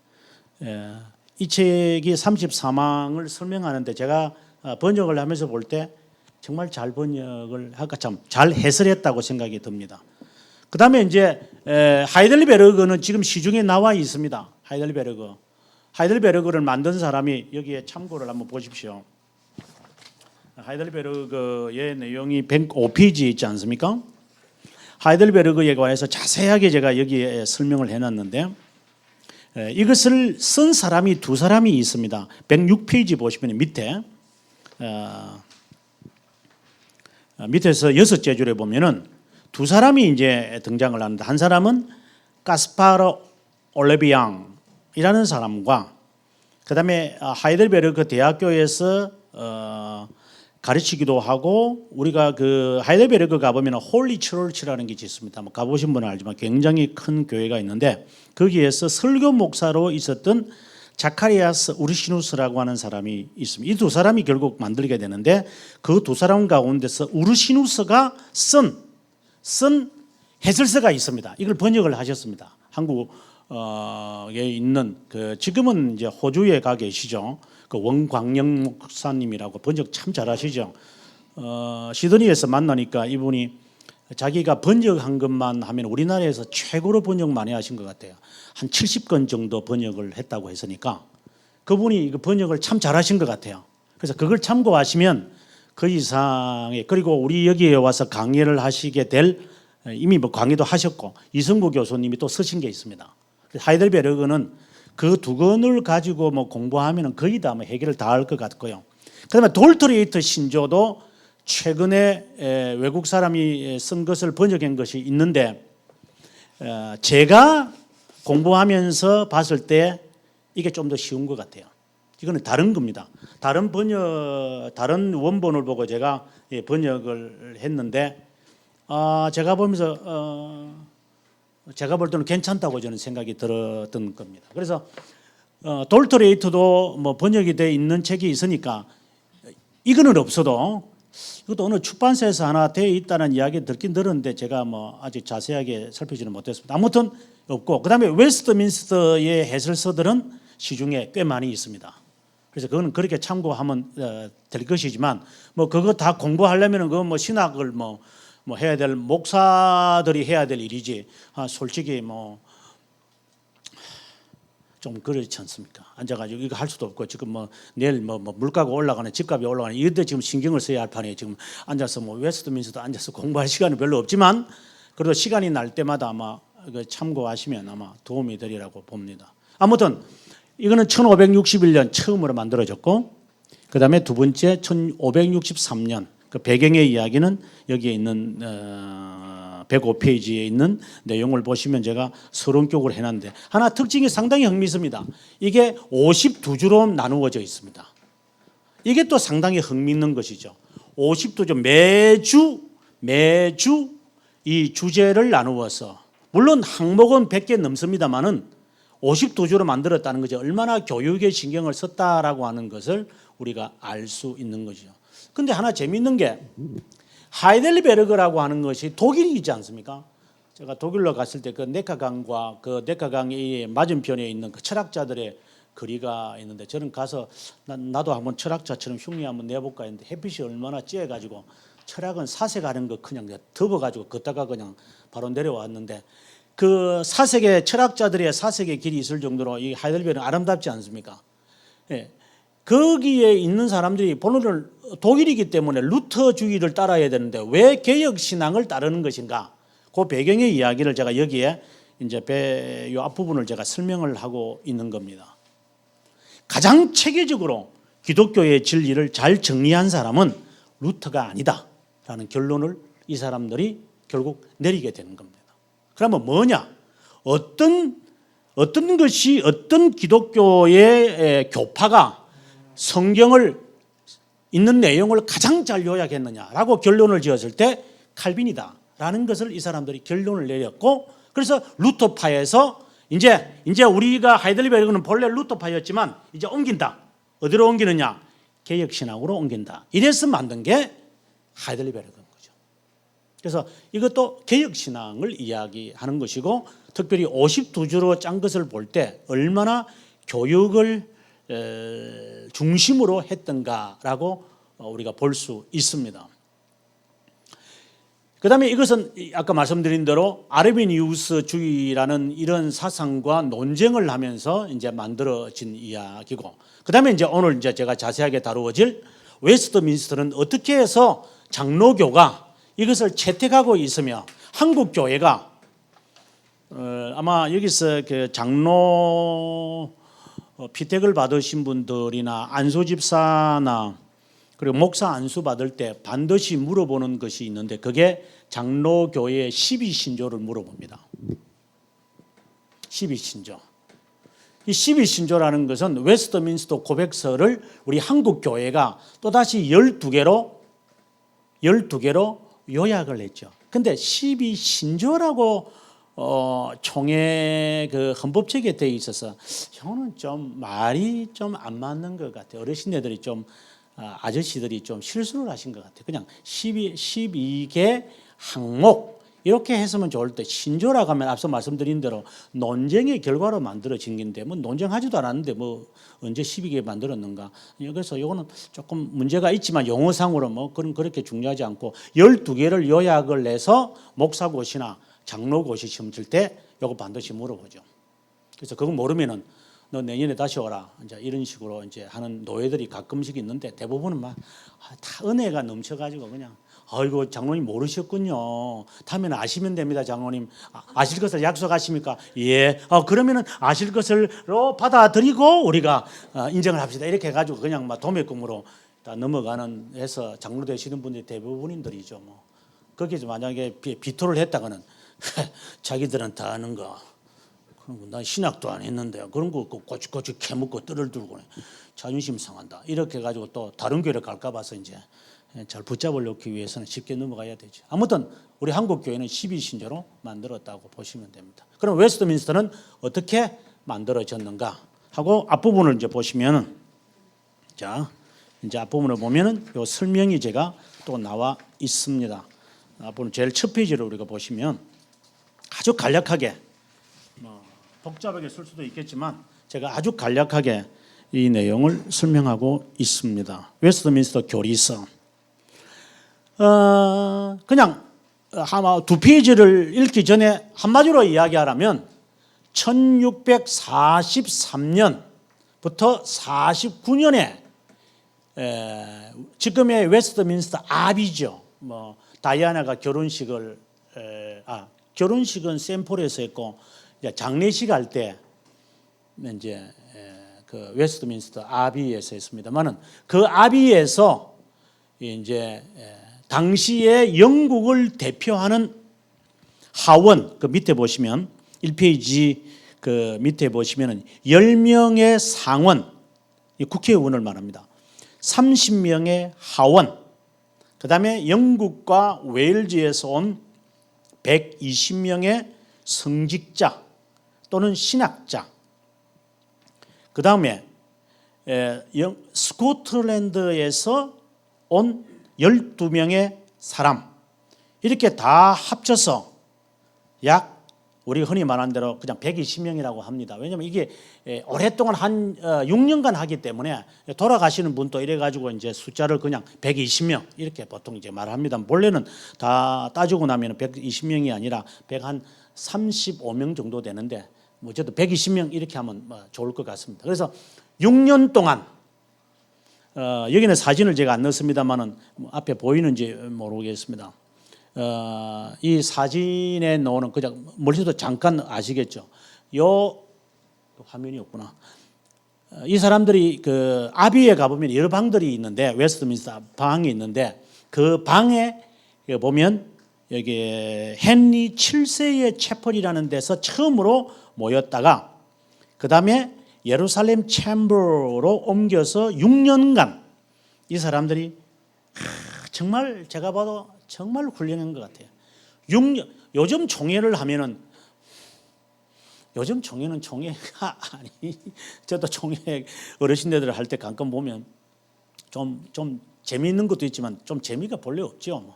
이 책이 34망을 설명하는데 제가 번역을 하면서 볼 때 정말 잘 번역을 할까 참 잘 해설했다고 생각이 듭니다. 그 다음에 이제 하이델베르그는 지금 시중에 나와 있습니다. 하이델베르그를 만든 사람이 여기에 참고를 한번 보십시오. 하이델베르그의 내용이 105페이지 있지 않습니까? 하이델베르그에 관해서 자세하게 제가 여기에 설명을 해놨는데 이것을 쓴 사람이 두 사람이 있습니다. 106페이지 보시면 밑에서 6째 줄에 보면은 두 사람이 이제 등장을 하는데 한 사람은 가스파르 올레비앙이라는 사람과 그다음에 하이델베르그 대학교에서 가르치기도 하고 우리가 그 하이델베르그 가보면 홀리 처치라는 게 있습니다. 가보신 분은 알지만 굉장히 큰 교회가 있는데 거기에서 설교 목사로 있었던 자카리아스 우르시누스라고 하는 사람이 있습니다. 이 두 사람이 결국 만들게 되는데 그 두 사람 가운데서 우르시누스가 쓴 해설서가 있습니다. 이걸 번역을 하셨습니다. 한국에 있는 그 지금은 이제 호주에 가 계시죠. 그 원광영 목사님이라고 번역 참 잘하시죠. 시드니에서 만나니까 이분이 자기가 번역한 것만 하면 우리나라에서 최고로 번역 많이 하신 것 같아요. 한 70건 정도 번역을 했다고 했으니까 그분이 이거 번역을 참 잘하신 것 같아요. 그래서 그걸 참고하시면 그 이상의 그리고 우리 여기에 와서 강의를 하시게 될 이미 뭐 강의도 하셨고 이승구 교수님이 또 쓰신 게 있습니다. 하이델베르그는 그 두 권을 가지고 뭐 공부하면 거의 다 뭐 해결을 다 할 것 같고요. 그다음에 돌트레이트 신조도 최근에 외국 사람이 쓴 것을 번역한 것이 있는데 제가 공부하면서 봤을 때 이게 좀 더 쉬운 것 같아요. 이거는 다른 겁니다. 다른 원본을 보고 제가 번역을 했는데 제가 보면서 제가 볼 때는 괜찮다고 저는 생각이 들었던 겁니다. 그래서 돌트레이트도 뭐 번역이 돼 있는 책이 있으니까 이거는 없어도 이것도 어느 출판사에서 하나 돼 있다는 이야기 듣긴 들었는데 제가 뭐 아직 자세하게 살피지는 못했습니다. 아무튼 없고 그다음에 웨스트민스터의 해설서들은 시중에 꽤 많이 있습니다. 그래서 그거는 그렇게 참고하면 될 것이지만 뭐 그거 다 공부하려면은 그 뭐 신학을 뭐 해야 될 목사들이 해야 될 일이지. 솔직히 뭐 좀 그렇지 않습니까? 앉아가지고 이거 할 수도 없고 지금 뭐 내일 뭐 물가가 올라가는 집값이 올라가는 이런데 지금 신경을 써야 할 판에 지금 앉아서 뭐 웨스트민스터 앉아서 공부할 시간은 별로 없지만 그래도 시간이 날 때마다 아마 참고하시면 아마 도움이 되리라고 봅니다. 아무튼 이거는 1561년 처음으로 만들어졌고 그 다음에 두 번째 1563년 그 배경의 이야기는 여기에 있는 105페이지에 있는 내용을 보시면 제가 서론격으로 해놨는데 하나 특징이 상당히 흥미있습니다. 이게 52주로 나누어져 있습니다. 이게 또 상당히 흥미있는 것이죠. 52주 매주 이 주제를 나누어서 물론 항목은 100개 넘습니다만은 52주로 만들었다는 것이 얼마나 교육에 신경을 썼다라고 하는 것을 우리가 알 수 있는 거죠. 근데 하나 재미있는 게 하이델베르그라고 하는 것이 독일이지 않습니까? 제가 독일로 갔을 때 그 네카강과 그 네카강의 맞은편에 있는 그 철학자들의 거리가 있는데 저는 가서 나도 한번 철학자처럼 흉내 한번 내볼까 했는데 햇빛이 얼마나 쬐가지고 철학은 사색하는 거 그냥 덮어가지고 걷다가 그냥 바로 내려왔는데 그 사색의 철학자들의 사색의 길이 있을 정도로 이 하이델베르는 아름답지 않습니까? 예. 거기에 있는 사람들이 본론을 독일이기 때문에 루터주의를 따라야 되는데 왜 개혁 신앙을 따르는 것인가? 그 배경의 이야기를 제가 여기에 이제 이 앞부분을 제가 설명을 하고 있는 겁니다. 가장 체계적으로 기독교의 진리를 잘 정리한 사람은 루터가 아니다라는 결론을 이 사람들이 결국 내리게 되는 겁니다. 그러면 뭐냐? 어떤 어떤 기독교의 교파가 성경을 있는 내용을 가장 잘 요약했느냐라고 결론을 지었을 때 칼빈이다라는 것을 이 사람들이 결론을 내렸고, 그래서 루터파에서 이제 우리가 하이델베르크는 본래 루터파였지만 이제 옮긴다. 어디로 옮기느냐? 개혁신학으로 옮긴다. 이래서 만든 게 하이델베르크인 거죠. 그래서 이것도 개혁신앙을 이야기하는 것이고, 특별히 52주로 짠 것을 볼 때 얼마나 교육을 중심으로 했던가라고 우리가 볼 수 있습니다. 그 다음에 이것은 아까 말씀드린 대로 아르미니우스주의라는 이런 사상과 논쟁을 하면서 이제 만들어진 이야기고, 그 다음에 이제 오늘 이제 제가 자세하게 다루어질 웨스트민스터는 어떻게 해서 장로교가 이것을 채택하고 있으며 한국 교회가 아마 여기서 그 장로 피택을 받으신 분들이나 안수 집사나 그리고 목사 안수 받을 때 반드시 물어보는 것이 있는데, 그게 장로교회의 12신조를 물어봅니다. 12신조. 이 12신조라는 것은 웨스트민스터 고백서를 우리 한국 교회가 또다시 12개로 요약을 했죠. 근데 12신조라고 총회 그 헌법책에 되어 있어서 형은 좀 말이 좀 안 맞는 것 같아요. 어르신네들이 좀 아저씨들이 좀 실수를 하신 것 같아요. 그냥 12개 항목 이렇게 했으면 좋을 때, 신조라고 하면 앞서 말씀드린 대로 논쟁의 결과로 만들어진 건데 뭐 논쟁하지도 않았는데 뭐 언제 12개 만들었는가. 그래서 이거는 조금 문제가 있지만 용어상으로 뭐 그렇게 중요하지 않고 12개를 요약을 해서 목사고시나 장로고시 시험 칠 때 이거 반드시 물어보죠. 그래서 그거 모르면은 너 내년에 다시 오라. 이제 이런 식으로 이제 하는 노예들이 가끔씩 있는데, 대부분은 막 다 은혜가 넘쳐가지고 그냥 아이고 장로님 모르셨군요. 다음에는 아시면 됩니다, 장로님. 아실 것을 약속하십니까? 예. 그러면은 아실 것을로 받아들이고 우리가 인정을 합시다. 이렇게 해가지고 그냥 막 도매금으로 다 넘어가는 해서 장로 되시는 분들이 대부분인들이죠. 뭐 거기서 만약에 비토를 했다가는 자기들은 다 아는 거. 나 신학도 안 했는데 그런 거 꼬치꼬치 캐묻고 뜰을 들고 자존심 상한다. 이렇게 해가지고 또 다른 교회를 갈까 봐서 이제 잘 붙잡으려기 위해서는 쉽게 넘어가야 되죠. 아무튼 우리 한국 교회는 12신조로 만들었다고 보시면 됩니다. 그럼 웨스트민스터는 어떻게 만들어졌는가 하고 앞부분을 이제 보시면은, 자 이제 앞부분을 보면은 요 설명이 제가 또 나와 있습니다. 앞부분 제일 첫 페이지를 우리가 보시면 아주 간략하게, 복잡하게 쓸 수도 있겠지만 제가 아주 간략하게 이 내용을 설명하고 있습니다. 웨스트민스터 교리서. 그냥 아마 두 페이지를 읽기 전에 한마디로 이야기하라면 1643년부터 49년에 지금의 웨스트민스터 아비죠. 뭐 다이아나가 결혼식은 샘폴에서 했고, 장례식 할 때 이제 그 웨스트민스터 아비에서 했습니다만은, 그 아비에서 이제 당시에 영국을 대표하는 하원, 그 밑에 보시면 1페이지 그 밑에 보시면은 10명의 상원, 국회의원을 말합니다. 30명의 하원, 그다음에 영국과 웨일즈에서 온 120명의 성직자 또는 신학자, 그 다음에 스코틀랜드에서 온 12명의 사람, 이렇게 다 합쳐서 약 우리 흔히 말하는 대로 그냥 120명이라고 합니다. 왜냐하면 이게 오랫동안 한 6년간 하기 때문에 돌아가시는 분도 이래가지고 이제 숫자를 그냥 120명 이렇게 보통 이제 말합니다. 본래는 다 따지고 나면 120명이 아니라 135명 정도 되는데, 뭐 어쨌든 120명 이렇게 하면 좋을 것 같습니다. 그래서 6년 동안 여기는 사진을 제가 안 넣었습니다만은 앞에 보이는지 모르겠습니다. 이 사진에 나오는 그냥 멀리서도 잠깐 아시겠죠? 요 화면이 없구나. 이 사람들이 그 아비에 가보면 여러 방들이 있는데, 웨스트민스터 방이 있는데, 그 방에 보면 여기 헨리 7세의 채플이라는 데서 처음으로 모였다가 그 다음에 예루살렘 챔버로 옮겨서 6년간 이 사람들이 정말 제가 봐도 정말 훌륭한 것 같아요. 6년, 요즘 총회를 하면은 요즘 총회는 총회가 아니, 저도 총회 어르신들 할 때 가끔 보면 좀 재미있는 것도 있지만 좀 재미가 본래 없죠.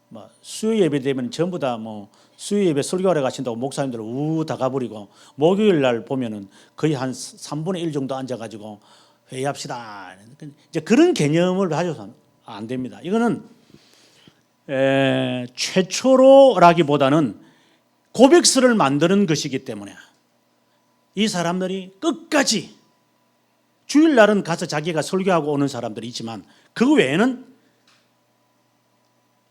뭐 수요 예배 되면 전부 다 뭐 수요 예배 설교하러 가신다고 목사님들 다 가버리고 목요일 날 보면은 거의 한 3분의 1 정도 앉아가지고 회의합시다. 이제 그런 개념을 가져서는 안 됩니다. 이거는 최초로라기보다는 고백서를 만드는 것이기 때문에 이 사람들이 끝까지 주일날은 가서 자기가 설교하고 오는 사람들이 있지만 그 외에는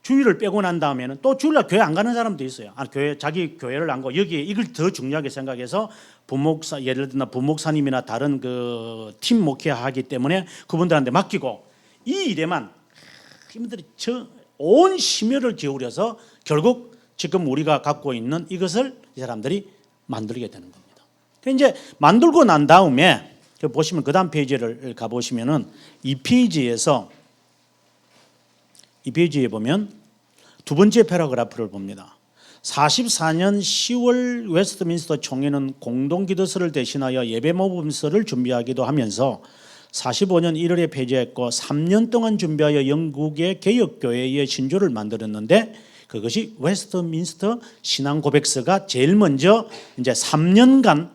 주일을 빼고 난 다음에는 또 주일날 교회 안 가는 사람도 있어요. 자기 교회를 안 가고 여기에 이걸 더 중요하게 생각해서 부목사, 예를 들면 부목사님이나 다른 그 팀 목회하기 때문에 그분들한테 맡기고 이 일에만 힘들이 온 심혈을 기울여서 결국 지금 우리가 갖고 있는 이것을 이 사람들이 만들게 되는 겁니다. 이제 만들고 난 다음에 보시면 그 다음 페이지를 가보시면은 이 페이지에 보면 두 번째 패러그래프를 봅니다. 44년 10월 웨스트민스터 총회는 공동기도서를 대신하여 예배모범서를 준비하기도 하면서 45년 1월에 폐지했고 3년 동안 준비하여 영국의 개혁교회의 신조를 만들었는데 그것이 웨스트민스터 신앙고백서가 제일 먼저 이제 3년간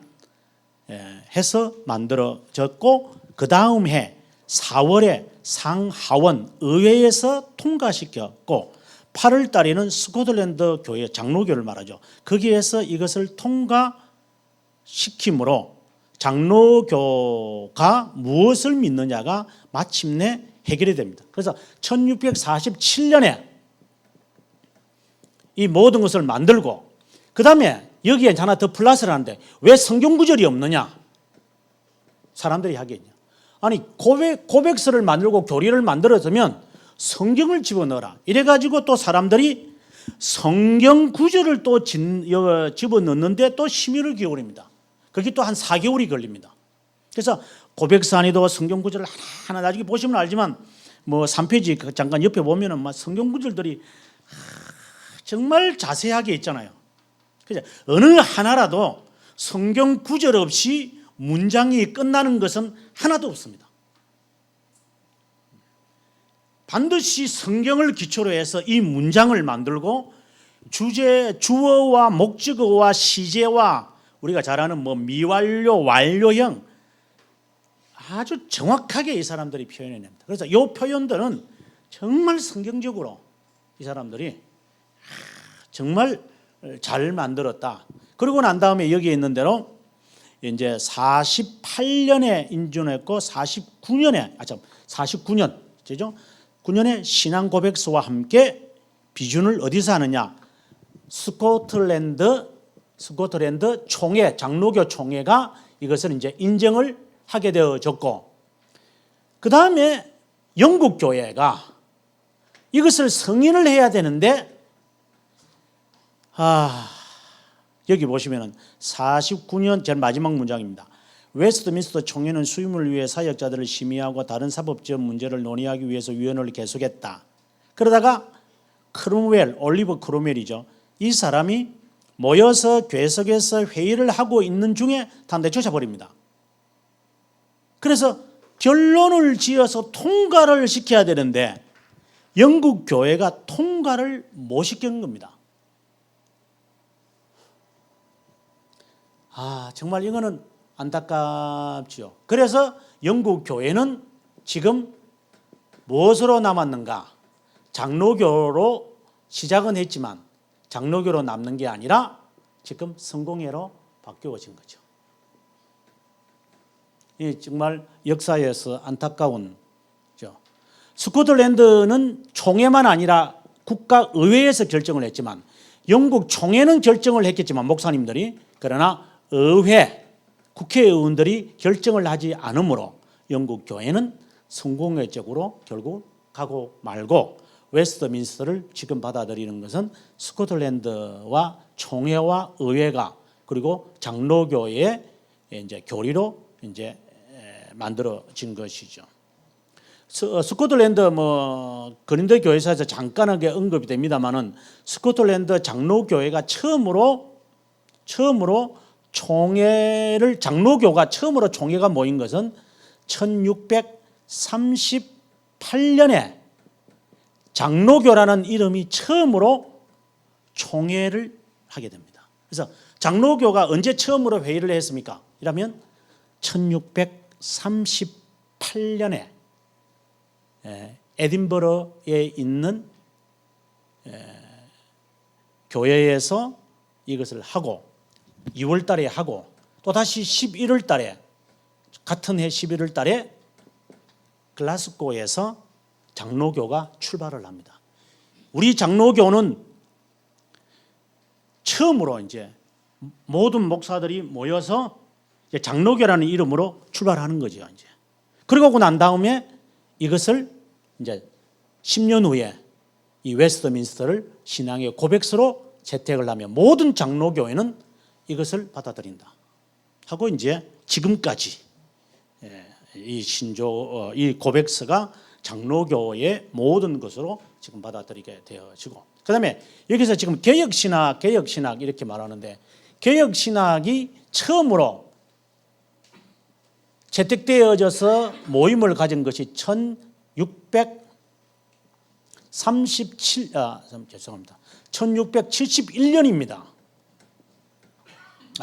해서 만들어졌고 그 다음 해 4월에 상하원 의회에서 통과시켰고 8월 달에는 스코틀랜드 교회 장로교를 말하죠. 거기에서 이것을 통과시킴으로 장로교가 무엇을 믿느냐가 마침내 해결이 됩니다. 그래서 1647년에 이 모든 것을 만들고 그 다음에 여기에 하나 더 플러스를 하는데 왜 성경 구절이 없느냐? 사람들이 하겠냐? 아니 고백서를 만들고 교리를 만들어서면 성경을 집어넣어라. 이래가지고 또 사람들이 성경 구절을 또 집어넣는데 또 심혈을 기울입니다. 그게 또 한 4개월이 걸립니다. 그래서 고백서 안에도 성경 구절을 하나하나 나중에 보시면 알지만 뭐 3페이지 잠깐 옆에 보면은 막 성경 구절들이 정말 자세하게 있잖아요. 그죠? 어느 하나라도 성경 구절 없이 문장이 끝나는 것은 하나도 없습니다. 반드시 성경을 기초로 해서 이 문장을 만들고 주어와 목적어와 시제와 우리가 잘 아는 뭐 미완료, 완료형 아주 정확하게 이 사람들이 표현해냅니다. 그래서 이 표현들은 정말 성경적으로 이 사람들이 정말 잘 만들었다. 그러고 난 다음에 여기에 있는 대로 이제 48년에 인준했고 49년 그죠? 9년의 신앙 고백서와 함께 비준을 어디서 하느냐? 스코틀랜드 총회, 장로교 총회가 이것을 이제 인정을 하게 되어졌고, 그 다음에 영국 교회가 이것을 승인을 해야 되는데, 여기 보시면은 49년 제일 마지막 문장입니다. 웨스트민스터 총회는 수임을 위해 사역자들을 심의하고 다른 사법적 문제를 논의하기 위해서 위원회를 개속했다. 그러다가 올리버 크롬웰이죠. 이 사람이 모여서 괴석에서 회의를 하고 있는 중에 다 내쫓아버립니다. 그래서 결론을 지어서 통과를 시켜야 되는데 영국 교회가 통과를 못 시킨 겁니다. 정말 이거는 안타깝지요. 그래서 영국 교회는 지금 무엇으로 남았는가? 장로교로 시작은 했지만 장로교로 남는 게 아니라 지금 성공회로 바뀌어진 거죠. 이 정말 역사에서 안타까운 죠. 스코틀랜드는 총회만 아니라 국가의회에서 결정을 했지만 영국 총회는 결정을 했겠지만 목사님들이 그러나 의회 국회의원들이 결정을 하지 않으므로 영국 교회는 성공회적으로 결국 가고 말고 웨스트민스터를 지금 받아들이는 것은 스코틀랜드와 총회와 의회가 그리고 장로교의 이제 교리로 이제 만들어진 것이죠. 스코틀랜드 뭐 그린더 교회사에서 잠깐하게 언급이 됩니다만은 스코틀랜드 장로교회가 처음으로 총회를 장로교가 처음으로 총회가 모인 것은 1638년에 장로교라는 이름이 처음으로 총회를 하게 됩니다. 그래서 장로교가 언제 처음으로 회의를 했습니까? 이라면 1638년에 에딘버러에 있는 교회에서 이것을 하고 2월 달에 하고 또다시 11월 달에 같은 해 11월 달에 글라스고에서 장로교가 출발을 합니다. 우리 장로교는 처음으로 이제 모든 목사들이 모여서 이제 장로교라는 이름으로 출발하는 거죠. 이제 그러고 난 다음에 이것을 이제 10년 후에 이 웨스트민스터를 신앙의 고백서로 채택을 하면 모든 장로교회는 이것을 받아들인다 하고 이제 지금까지 이 고백서가 장로교의 모든 것으로 지금 받아들이게 되어지고, 그다음에 여기서 지금 개혁신학 이렇게 말하는데, 개혁신학이 처음으로 채택되어져서 모임을 가진 것이 1671년입니다.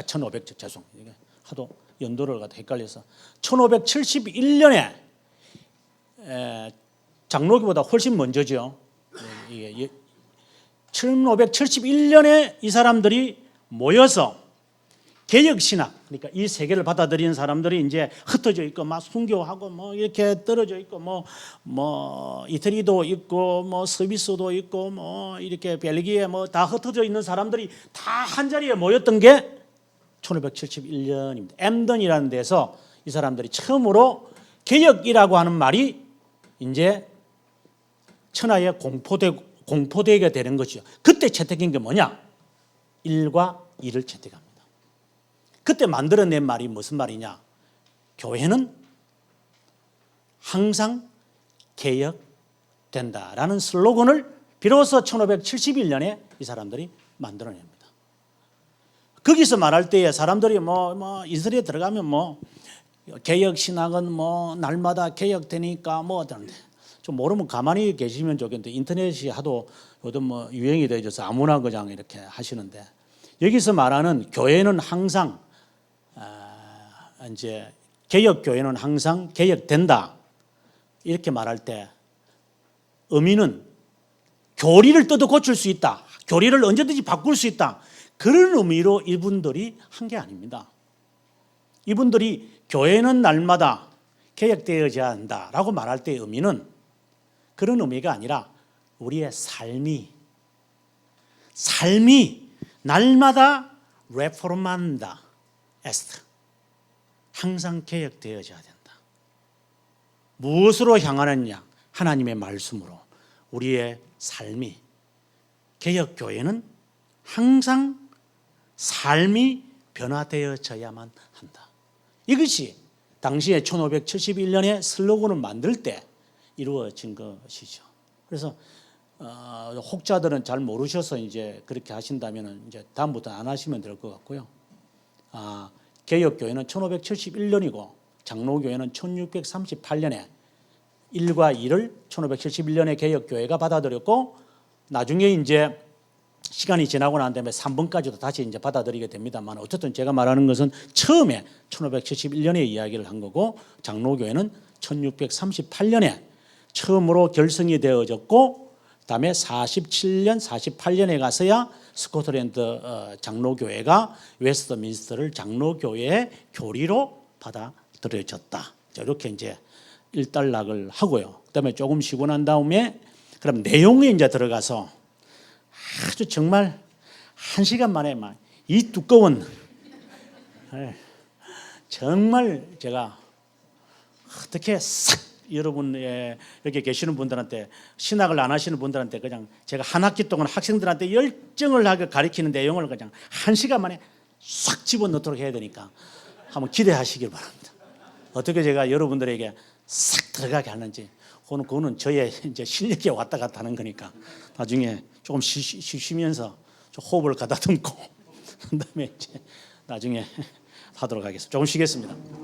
1500 죄송. 이게 하도 연도를 갖다 헷갈려서 1571년에 장로교보다 훨씬 먼저죠. 이게 1571년에 이 사람들이 모여서 개혁신학, 그러니까 이 세계를 받아들이는 사람들이 이제 흩어져 있고 막 순교하고 뭐 이렇게 떨어져 있고 뭐 이태리도 있고 뭐 스위스도 있고 뭐 이렇게 벨기에 뭐 다 흩어져 있는 사람들이 다 한 자리에 모였던 게 1571년입니다. 엠던이라는 데서 이 사람들이 처음으로 개혁이라고 하는 말이 이제 천하의 공포되게 되는 것이죠. 그때 채택한 게 뭐냐? 1과 2를 채택합니다. 그때 만들어낸 말이 무슨 말이냐? 교회는 항상 개혁된다라는 슬로건을 비로소 1571년에 이 사람들이 만들어냅니다. 거기서 말할 때에 사람들이 이스라엘에 들어가면 개혁 신학은 날마다 개혁되니까 어떤데 좀 모르면 가만히 계시면 좋겠는데, 인터넷이 하도 요즘 유행이 되어서 아무나 그냥 이렇게 하시는데, 여기서 말하는 교회는 항상 이제 개혁 교회는 항상 개혁된다 이렇게 말할 때 의미는 교리를 뜯어 고칠 수 있다, 교리를 언제든지 바꿀 수 있다, 그런 의미로 이분들이 한 게 아닙니다. 이분들이 교회는 날마다 개혁되어야 한다라고 말할 때의 의미는 그런 의미가 아니라 우리의 삶이 날마다 레포르만다 에스트, 항상 개혁되어져야 된다. 무엇으로 향하느냐? 하나님의 말씀으로. 우리의 삶이, 개혁교회는 항상 삶이 변화되어져야만 한다. 이것이 당시에 1571년에 슬로건을 만들 때 이루어진 것이죠. 그래서 혹자들은 잘 모르셔서 이제 그렇게 하신다면 이제 다음부터 안 하시면 될 것 같고요. 개혁교회는 1571년이고 장로교회는 1638년에 1과 2를 1571년에 개혁교회가 받아들였고, 나중에 이제 시간이 지나고 난 다음에 3번까지도 다시 이제 받아들이게 됩니다만, 어쨌든 제가 말하는 것은 처음에 1571년에 이야기를 한 거고, 장로교회는 1638년에 처음으로 결성이 되어졌고, 그다음에 47년, 48년에 가서야 스코틀랜드 장로교회가 웨스트민스터를 장로교회의 교리로 받아들여졌다. 이렇게 이제 일단락을 하고요. 그다음에 조금 쉬고 난 다음에 그럼 내용에 이제 들어가서 아주 정말 1시간 만에 막 이 두꺼운, 정말 제가 어떻게 싹 여러분 이렇게 계시는 분들한테, 신학을 안 하시는 분들한테 그냥 제가 한 학기 동안 학생들한테 열정을 하게 가르치는 내용을 그냥 1시간 만에 싹 집어넣도록 해야 되니까 한번 기대하시길 바랍니다. 어떻게 제가 여러분들에게 싹 들어가게 하는지 그거는 저의 이제 실력에 왔다 갔다 하는 거니까 나중에 조금 쉬면서 좀 호흡을 가다듬고 그다음에 이제 나중에 하도록 하겠습니다. 조금 쉬겠습니다.